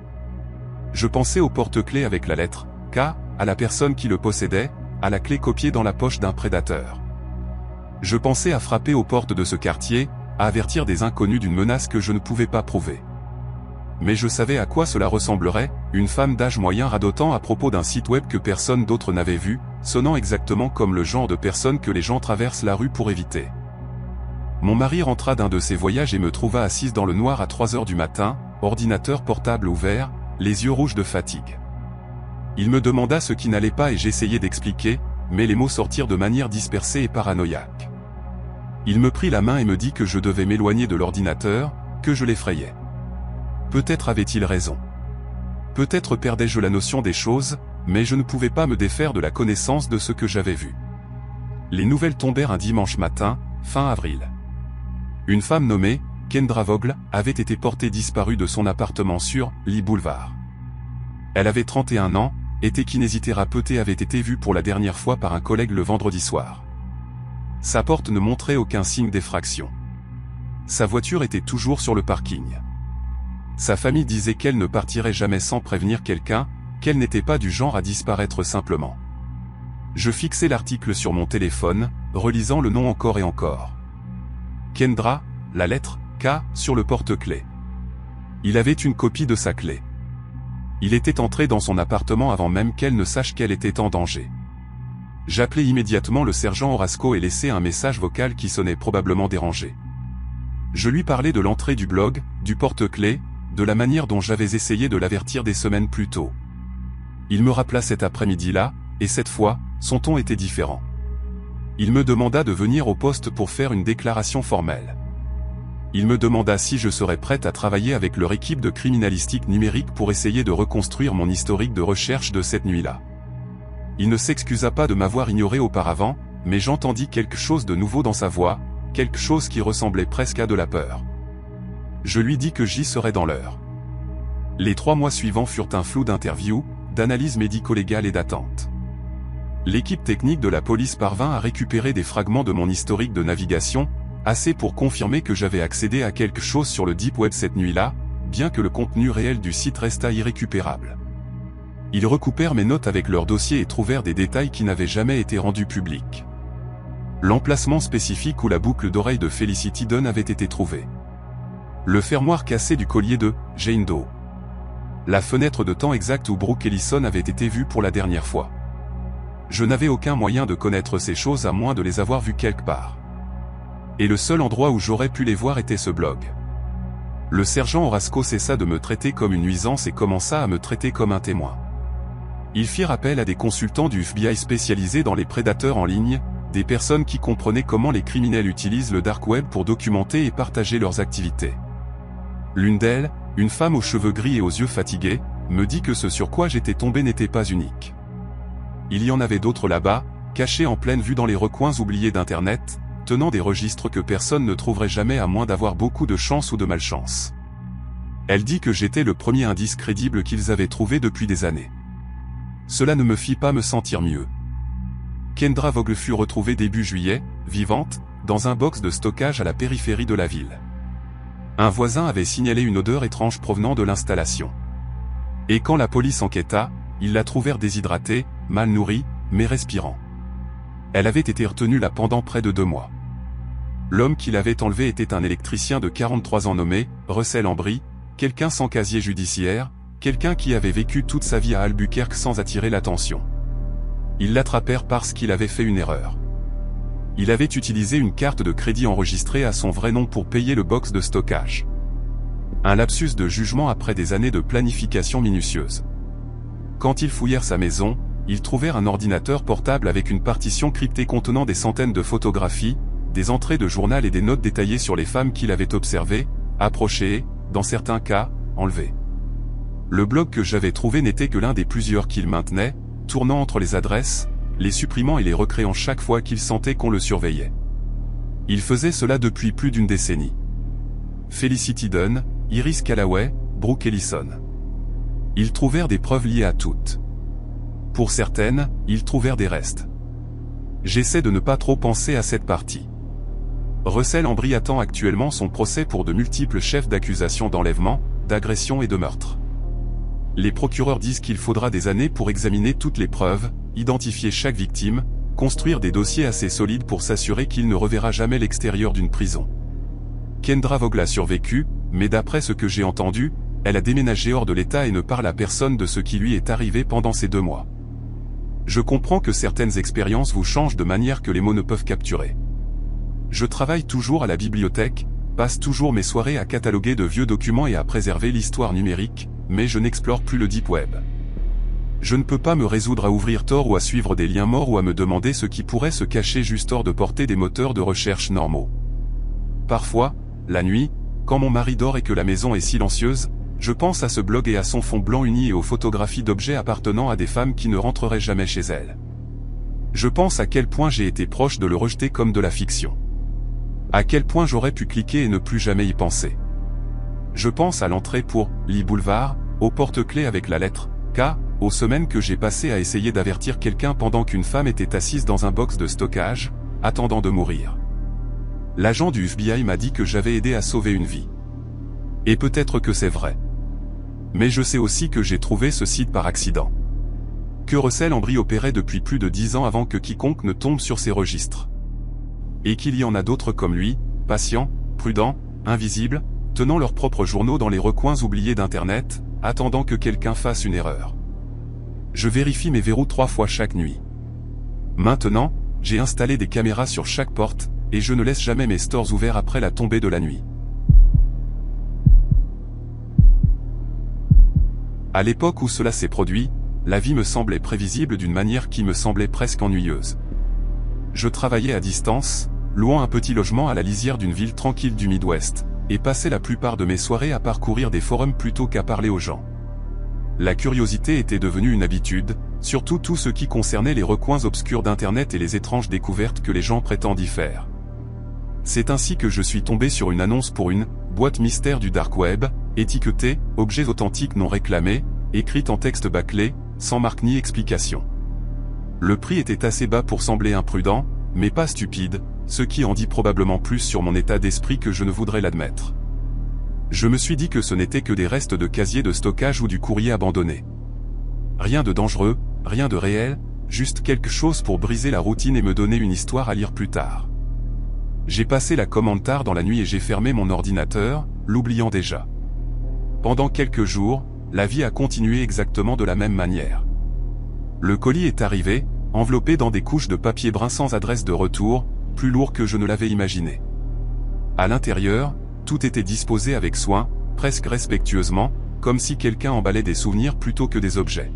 Je pensais au porte-clés avec la lettre K, à la personne qui le possédait, à la clé copiée dans la poche d'un prédateur. Je pensais à frapper aux portes de ce quartier, à avertir des inconnus d'une menace que je ne pouvais pas prouver. Mais je savais à quoi cela ressemblerait, une femme d'âge moyen radotant à propos d'un site web que personne d'autre n'avait vu, sonnant exactement comme le genre de personne que les gens traversent la rue pour éviter. Mon mari rentra d'un de ses voyages et me trouva assise dans le noir à 3 heures du matin, ordinateur portable ouvert, les yeux rouges de fatigue. Il me demanda ce qui n'allait pas et j'essayai d'expliquer, mais les mots sortirent de manière dispersée et paranoïaque. Il me prit la main et me dit que je devais m'éloigner de l'ordinateur, que je l'effrayais. Peut-être avait-il raison. Peut-être perdais-je la notion des choses, mais je ne pouvais pas me défaire de la connaissance de ce que j'avais vu. Les nouvelles tombèrent un dimanche matin, fin avril. Une femme nommée Kendra Vogel avait été portée disparue de son appartement sur Lee Boulevard. Elle avait 31 ans, était kinésithérapeute et avait été vue pour la dernière fois par un collègue le vendredi soir. Sa porte ne montrait aucun signe d'effraction. Sa voiture était toujours sur le parking. Sa famille disait qu'elle ne partirait jamais sans prévenir quelqu'un, qu'elle n'était pas du genre à disparaître simplement. Je fixai l'article sur mon téléphone, relisant le nom encore et encore. Kendra, la lettre K, sur le porte-clés. Il avait une copie de sa clé. Il était entré dans son appartement avant même qu'elle ne sache qu'elle était en danger. J'appelai immédiatement le sergent Orasco et laissai un message vocal qui sonnait probablement dérangé. Je lui parlais de l'entrée du blog, du porte-clés, de la manière dont j'avais essayé de l'avertir des semaines plus tôt. Il me rappela cet après-midi-là, et cette fois, son ton était différent. Il me demanda de venir au poste pour faire une déclaration formelle. Il me demanda si je serais prête à travailler avec leur équipe de criminalistique numérique pour essayer de reconstruire mon historique de recherche de cette nuit-là. Il ne s'excusa pas de m'avoir ignoré auparavant, mais j'entendis quelque chose de nouveau dans sa voix, quelque chose qui ressemblait presque à de la peur. Je lui dis que j'y serais dans l'heure. Les 3 mois suivants furent un flou d'interviews, d'analyses médico-légales et d'attente. L'équipe technique de la police parvint à récupérer des fragments de mon historique de navigation, assez pour confirmer que j'avais accédé à quelque chose sur le Deep Web cette nuit-là, bien que le contenu réel du site restât irrécupérable. Ils recoupèrent mes notes avec leur dossier et trouvèrent des détails qui n'avaient jamais été rendus publics. L'emplacement spécifique où la boucle d'oreille de Felicity Dunn avait été trouvée. Le fermoir cassé du collier de Jane Doe. La fenêtre de temps exacte où Brooke Ellison avait été vue pour la dernière fois. Je n'avais aucun moyen de connaître ces choses à moins de les avoir vues quelque part. Et le seul endroit où j'aurais pu les voir était ce blog. Le sergent Orasco cessa de me traiter comme une nuisance et commença à me traiter comme un témoin. Ils firent appel à des consultants du FBI spécialisés dans les prédateurs en ligne, des personnes qui comprenaient comment les criminels utilisent le dark web pour documenter et partager leurs activités. L'une d'elles, une femme aux cheveux gris et aux yeux fatigués, me dit que ce sur quoi j'étais tombé n'était pas unique. Il y en avait d'autres là-bas, cachés en pleine vue dans les recoins oubliés d'Internet, tenant des registres que personne ne trouverait jamais à moins d'avoir beaucoup de chance ou de malchance. Elle dit que j'étais le premier indice crédible qu'ils avaient trouvé depuis des années. Cela ne me fit pas me sentir mieux. Kendra Vogel fut retrouvée début juillet, vivante, dans un box de stockage à la périphérie de la ville. Un voisin avait signalé une odeur étrange provenant de l'installation. Et quand la police enquêta, ils la trouvèrent déshydratée, mal nourrie, mais respirant. Elle avait été retenue là pendant près de 2 mois. L'homme qui l'avait enlevée était un électricien de 43 ans nommé Russell Ambry, quelqu'un sans casier judiciaire, quelqu'un qui avait vécu toute sa vie à Albuquerque sans attirer l'attention. Ils l'attrapèrent parce qu'il avait fait une erreur. Il avait utilisé une carte de crédit enregistrée à son vrai nom pour payer le box de stockage. Un lapsus de jugement après des années de planification minutieuse. Quand ils fouillèrent sa maison, ils trouvèrent un ordinateur portable avec une partition cryptée contenant des centaines de photographies, des entrées de journal et des notes détaillées sur les femmes qu'il avait observées, approchées et, dans certains cas, enlevées. Le blog que j'avais trouvé n'était que l'un des plusieurs qu'il maintenait, tournant entre les adresses, les supprimant et les recréant chaque fois qu'il sentait qu'on le surveillait. Il faisait cela depuis plus d'une décennie. Felicity Dunn, Iris Callaway, Brooke Ellison. Ils trouvèrent des preuves liées à toutes. Pour certaines, ils trouvèrent des restes. J'essaie de ne pas trop penser à cette partie. Russell Ambry attend actuellement son procès pour de multiples chefs d'accusation d'enlèvement, d'agression et de meurtre. Les procureurs disent qu'il faudra des années pour examiner toutes les preuves, identifier chaque victime, construire des dossiers assez solides pour s'assurer qu'il ne reverra jamais l'extérieur d'une prison. Kendra Vogel a survécu, mais d'après ce que j'ai entendu, elle a déménagé hors de l'État et ne parle à personne de ce qui lui est arrivé pendant ces 2 mois. Je comprends que certaines expériences vous changent de manière que les mots ne peuvent capturer. Je travaille toujours à la bibliothèque, passe toujours mes soirées à cataloguer de vieux documents et à préserver l'histoire numérique, mais je n'explore plus le deep web. Je ne peux pas me résoudre à ouvrir Tor ou à suivre des liens morts ou à me demander ce qui pourrait se cacher juste hors de portée des moteurs de recherche normaux. Parfois, la nuit, quand mon mari dort et que la maison est silencieuse, je pense à ce blog et à son fond blanc uni et aux photographies d'objets appartenant à des femmes qui ne rentreraient jamais chez elles. Je pense à quel point j'ai été proche de le rejeter comme de la fiction. À quel point j'aurais pu cliquer et ne plus jamais y penser. Je pense à l'entrée pour Lee Boulevard, au porte-clés avec la lettre K, aux semaines que j'ai passées à essayer d'avertir quelqu'un pendant qu'une femme était assise dans un box de stockage, attendant de mourir. L'agent du FBI m'a dit que j'avais aidé à sauver une vie. Et peut-être que c'est vrai. Mais je sais aussi que j'ai trouvé ce site par accident. Que Russell Ambry opérait depuis plus de 10 ans avant que quiconque ne tombe sur ses registres. Et qu'il y en a d'autres comme lui, patients, prudents, invisibles, tenant leurs propres journaux dans les recoins oubliés d'Internet, attendant que quelqu'un fasse une erreur. Je vérifie mes verrous 3 fois chaque nuit. Maintenant, j'ai installé des caméras sur chaque porte, et je ne laisse jamais mes stores ouverts après la tombée de la nuit. À l'époque où cela s'est produit, la vie me semblait prévisible d'une manière qui me semblait presque ennuyeuse. Je travaillais à distance, louant un petit logement à la lisière d'une ville tranquille du Midwest, et passais la plupart de mes soirées à parcourir des forums plutôt qu'à parler aux gens. La curiosité était devenue une habitude, surtout tout ce qui concernait les recoins obscurs d'Internet et les étranges découvertes que les gens prétendent y faire. C'est ainsi que je suis tombé sur une annonce pour une boîte mystère du dark web, étiquetée « Objets authentiques non réclamés », écrite en texte bâclé, sans marque ni explication. Le prix était assez bas pour sembler imprudent, mais pas stupide, ce qui en dit probablement plus sur mon état d'esprit que je ne voudrais l'admettre. Je me suis dit que ce n'était que des restes de casiers de stockage ou du courrier abandonné. Rien de dangereux, rien de réel, juste quelque chose pour briser la routine et me donner une histoire à lire plus tard. J'ai passé la commande tard dans la nuit et j'ai fermé mon ordinateur, l'oubliant déjà. Pendant quelques jours, la vie a continué exactement de la même manière. Le colis est arrivé, enveloppé dans des couches de papier brun sans adresse de retour, plus lourd que je ne l'avais imaginé. À l'intérieur, tout était disposé avec soin, presque respectueusement, comme si quelqu'un emballait des souvenirs plutôt que des objets.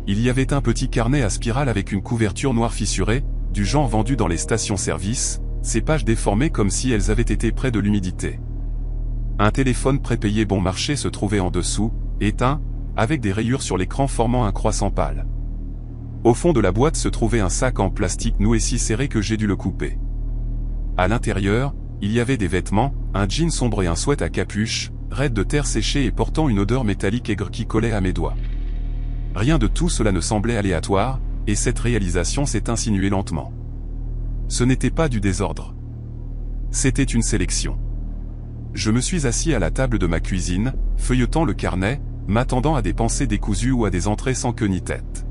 Il y avait un petit carnet à spirale avec une couverture noire fissurée, du genre vendu dans les stations-service, ses pages déformées comme si elles avaient été près de l'humidité. Un téléphone prépayé bon marché se trouvait en dessous, éteint, avec des rayures sur l'écran formant un croissant pâle. Au fond de la boîte se trouvait un sac en plastique noué si serré que j'ai dû le couper. À l'intérieur, il y avait des vêtements, un jean sombre et un sweat à capuche, raides de terre séchée et portant une odeur métallique aigre qui collait à mes doigts. Rien de tout cela ne semblait aléatoire, et cette réalisation s'est insinuée lentement. Ce n'était pas du désordre. C'était une sélection. Je me suis assis à la table de ma cuisine, feuilletant le carnet, m'attendant à des pensées décousues ou à des entrées sans queue ni tête.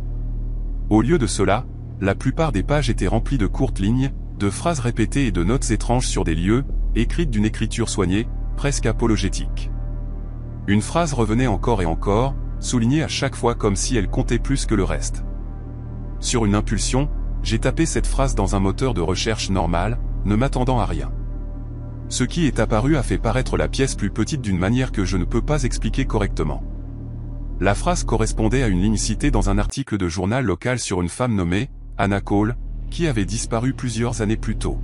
Au lieu de cela, la plupart des pages étaient remplies de courtes lignes, de phrases répétées et de notes étranges sur des lieux, écrites d'une écriture soignée, presque apologétique. Une phrase revenait encore et encore, soulignée à chaque fois comme si elle comptait plus que le reste. Sur une impulsion, j'ai tapé cette phrase dans un moteur de recherche normal, ne m'attendant à rien. Ce qui est apparu a fait paraître la pièce plus petite d'une manière que je ne peux pas expliquer correctement. La phrase correspondait à une ligne citée dans un article de journal local sur une femme nommée Anna Cole, qui avait disparu plusieurs années plus tôt.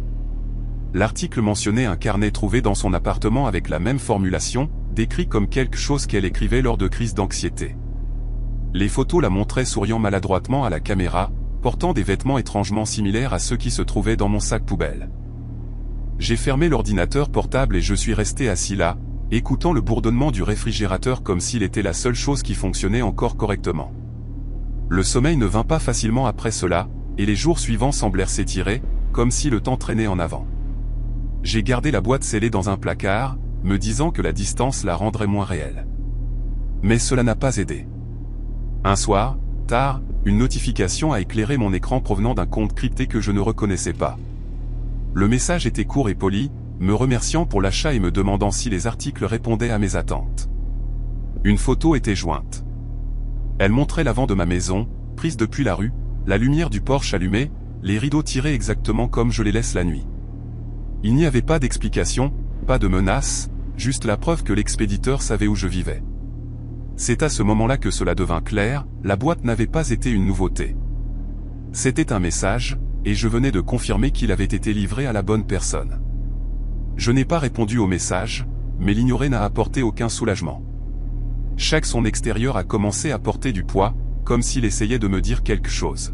L'article mentionnait un carnet trouvé dans son appartement avec la même formulation, décrit comme quelque chose qu'elle écrivait lors de crises d'anxiété. Les photos la montraient souriant maladroitement à la caméra, portant des vêtements étrangement similaires à ceux qui se trouvaient dans mon sac poubelle. J'ai fermé l'ordinateur portable et je suis resté assis là, écoutant le bourdonnement du réfrigérateur comme s'il était la seule chose qui fonctionnait encore correctement. Le sommeil ne vint pas facilement après cela, et les jours suivants semblèrent s'étirer, comme si le temps traînait en avant. J'ai gardé la boîte scellée dans un placard, me disant que la distance la rendrait moins réelle. Mais cela n'a pas aidé. Un soir, tard, une notification a éclairé mon écran provenant d'un compte crypté que je ne reconnaissais pas. Le message était court et poli, me remerciant pour l'achat et me demandant si les articles répondaient à mes attentes. Une photo était jointe. Elle montrait l'avant de ma maison, prise depuis la rue, la lumière du porche allumée, les rideaux tirés exactement comme je les laisse la nuit. Il n'y avait pas d'explication, pas de menace, juste la preuve que l'expéditeur savait où je vivais. C'est à ce moment-là que cela devint clair, la boîte n'avait pas été une nouveauté. C'était un message, et je venais de confirmer qu'il avait été livré à la bonne personne. Je n'ai pas répondu au message, mais l'ignorer n'a apporté aucun soulagement. Chaque son extérieur a commencé à porter du poids, comme s'il essayait de me dire quelque chose.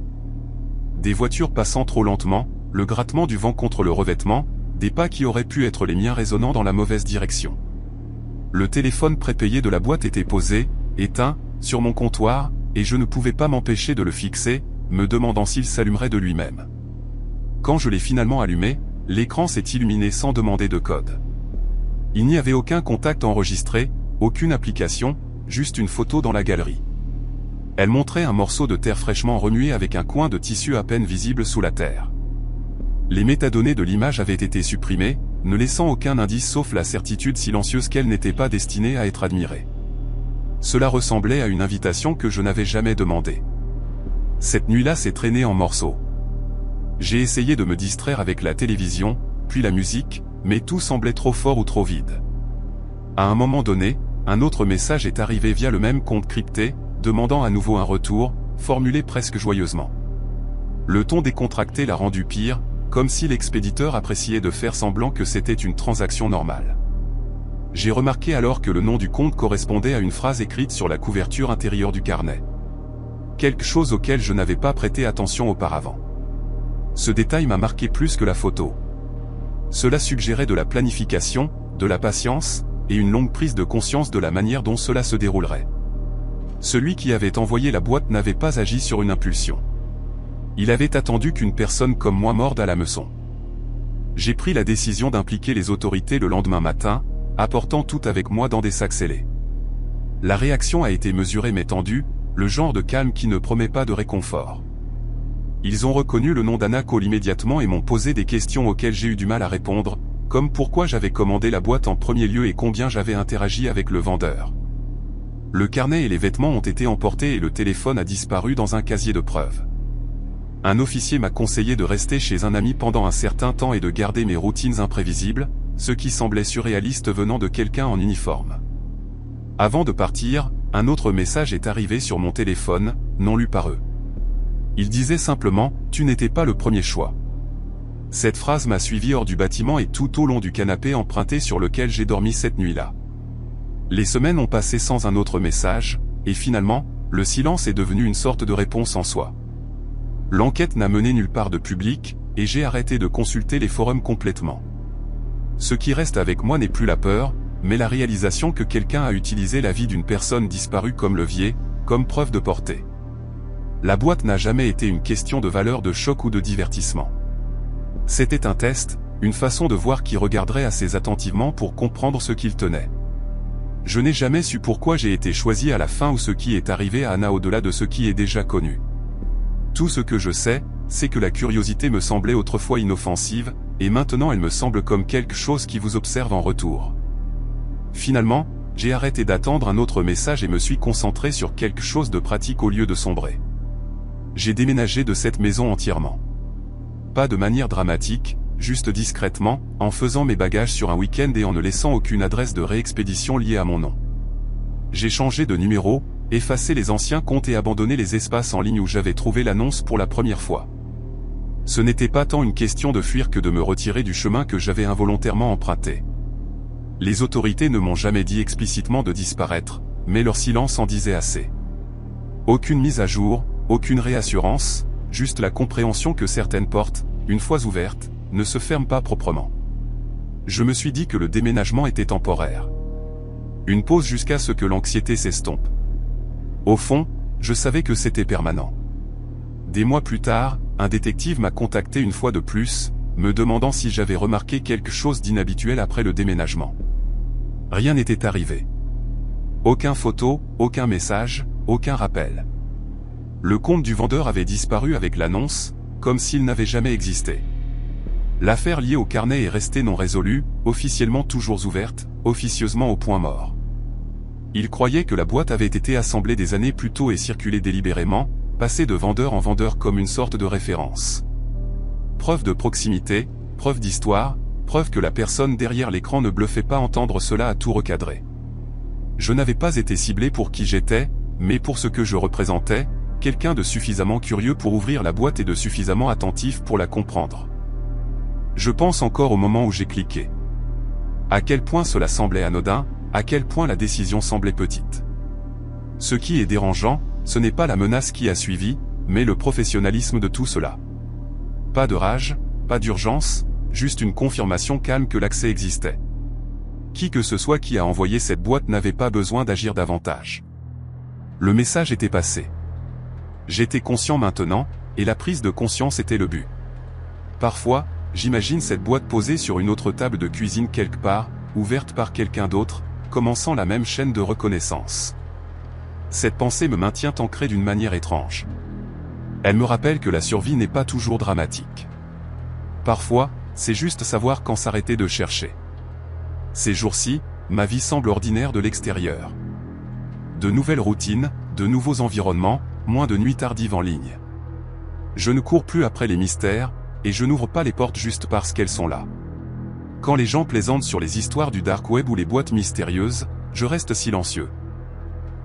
Des voitures passant trop lentement, le grattement du vent contre le revêtement, des pas qui auraient pu être les miens résonnant dans la mauvaise direction. Le téléphone prépayé de la boîte était posé, éteint, sur mon comptoir, et je ne pouvais pas m'empêcher de le fixer, me demandant s'il s'allumerait de lui-même. Quand je l'ai finalement allumé, l'écran s'est illuminé sans demander de code. Il n'y avait aucun contact enregistré, aucune application, juste une photo dans la galerie. Elle montrait un morceau de terre fraîchement remué avec un coin de tissu à peine visible sous la terre. Les métadonnées de l'image avaient été supprimées, ne laissant aucun indice sauf la certitude silencieuse qu'elle n'était pas destinée à être admirée. Cela ressemblait à une invitation que je n'avais jamais demandée. Cette nuit-là s'est traînée en morceaux. J'ai essayé de me distraire avec la télévision, puis la musique, mais tout semblait trop fort ou trop vide. À un moment donné, un autre message est arrivé via le même compte crypté, demandant à nouveau un retour, formulé presque joyeusement. Le ton décontracté l'a rendu pire, comme si l'expéditeur appréciait de faire semblant que c'était une transaction normale. J'ai remarqué alors que le nom du compte correspondait à une phrase écrite sur la couverture intérieure du carnet. Quelque chose auquel je n'avais pas prêté attention auparavant. Ce détail m'a marqué plus que la photo. Cela suggérait de la planification, de la patience, et une longue prise de conscience de la manière dont cela se déroulerait. Celui qui avait envoyé la boîte n'avait pas agi sur une impulsion. Il avait attendu qu'une personne comme moi morde à l'hameçon. J'ai pris la décision d'impliquer les autorités le lendemain matin, apportant tout avec moi dans des sacs scellés. La réaction a été mesurée mais tendue, le genre de calme qui ne promet pas de réconfort. Ils ont reconnu le nom d'Anna Cole immédiatement et m'ont posé des questions auxquelles j'ai eu du mal à répondre, comme pourquoi j'avais commandé la boîte en premier lieu et combien j'avais interagi avec le vendeur. Le carnet et les vêtements ont été emportés et le téléphone a disparu dans un casier de preuves. Un officier m'a conseillé de rester chez un ami pendant un certain temps et de garder mes routines imprévisibles, ce qui semblait surréaliste venant de quelqu'un en uniforme. Avant de partir, un autre message est arrivé sur mon téléphone, non lu par eux. Il disait simplement « Tu n'étais pas le premier choix ». Cette phrase m'a suivi hors du bâtiment et tout au long du canapé emprunté sur lequel j'ai dormi cette nuit-là. Les semaines ont passé sans un autre message, et finalement, le silence est devenu une sorte de réponse en soi. L'enquête n'a mené nulle part de public, et j'ai arrêté de consulter les forums complètement. Ce qui reste avec moi n'est plus la peur, mais la réalisation que quelqu'un a utilisé la vie d'une personne disparue comme levier, comme preuve de portée. La boîte n'a jamais été une question de valeur de choc ou de divertissement. C'était un test, une façon de voir qui regarderait assez attentivement pour comprendre ce qu'il tenait. Je n'ai jamais su pourquoi j'ai été choisi à la fin ou ce qui est arrivé à Anna au-delà de ce qui est déjà connu. Tout ce que je sais, c'est que la curiosité me semblait autrefois inoffensive, et maintenant elle me semble comme quelque chose qui vous observe en retour. Finalement, j'ai arrêté d'attendre un autre message et me suis concentré sur quelque chose de pratique au lieu de sombrer. J'ai déménagé de cette maison entièrement. pas de manière dramatique, juste discrètement, en faisant mes bagages sur un week-end et en ne laissant aucune adresse de réexpédition liée à mon nom. J'ai changé de numéro, effacé les anciens comptes et abandonné les espaces en ligne où j'avais trouvé l'annonce pour la première fois. Ce n'était pas tant une question de fuir que de me retirer du chemin que j'avais involontairement emprunté. Les autorités ne m'ont jamais dit explicitement de disparaître, mais leur silence en disait assez. Aucune mise à jour, aucune réassurance, juste la compréhension que certaines portes, une fois ouvertes, ne se ferment pas proprement. Je me suis dit que le déménagement était temporaire. Une pause jusqu'à ce que l'anxiété s'estompe. Au fond, je savais que c'était permanent. Des mois plus tard, un détective m'a contacté une fois de plus, me demandant si j'avais remarqué quelque chose d'inhabituel après le déménagement. Rien n'était arrivé. Aucun photo, aucun message, aucun rappel. Le compte du vendeur avait disparu avec l'annonce, comme s'il n'avait jamais existé. L'affaire liée au carnet est restée non résolue, officiellement toujours ouverte, officieusement au point mort. Il croyait que la boîte avait été assemblée des années plus tôt et circulée délibérément, passée de vendeur en vendeur comme une sorte de référence. Preuve de proximité, preuve d'histoire, preuve que la personne derrière l'écran ne bluffait pas entendre cela à tout recadrer. Je n'avais pas été ciblé pour qui j'étais, mais pour ce que je représentais, quelqu'un de suffisamment curieux pour ouvrir la boîte et de suffisamment attentif pour la comprendre. Je pense encore au moment où j'ai cliqué. À quel point cela semblait anodin, à quel point la décision semblait petite. Ce qui est dérangeant, ce n'est pas la menace qui a suivi, mais le professionnalisme de tout cela. Pas de rage, pas d'urgence, juste une confirmation calme que l'accès existait. Qui que ce soit qui a envoyé cette boîte n'avait pas besoin d'agir davantage. Le message était passé. J'étais conscient maintenant, et la prise de conscience était le but. Parfois, j'imagine cette boîte posée sur une autre table de cuisine quelque part, ouverte par quelqu'un d'autre, commençant la même chaîne de reconnaissance. Cette pensée me maintient ancré d'une manière étrange. Elle me rappelle que la survie n'est pas toujours dramatique. Parfois, c'est juste savoir quand s'arrêter de chercher. Ces jours-ci, ma vie semble ordinaire de l'extérieur. De nouvelles routines, de nouveaux environnements, moins de nuits tardives en ligne. Je ne cours plus après les mystères, et je n'ouvre pas les portes juste parce qu'elles sont là. Quand les gens plaisantent sur les histoires du dark web ou les boîtes mystérieuses, je reste silencieux.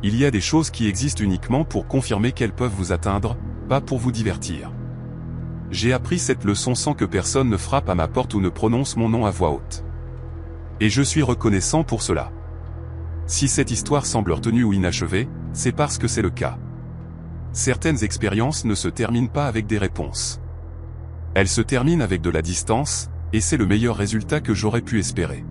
Il y a des choses qui existent uniquement pour confirmer qu'elles peuvent vous atteindre, pas pour vous divertir. J'ai appris cette leçon sans que personne ne frappe à ma porte ou ne prononce mon nom à voix haute. Et je suis reconnaissant pour cela. Si cette histoire semble retenue ou inachevée, c'est parce que c'est le cas. Certaines expériences ne se terminent pas avec des réponses. Elles se terminent avec de la distance, et c'est le meilleur résultat que j'aurais pu espérer.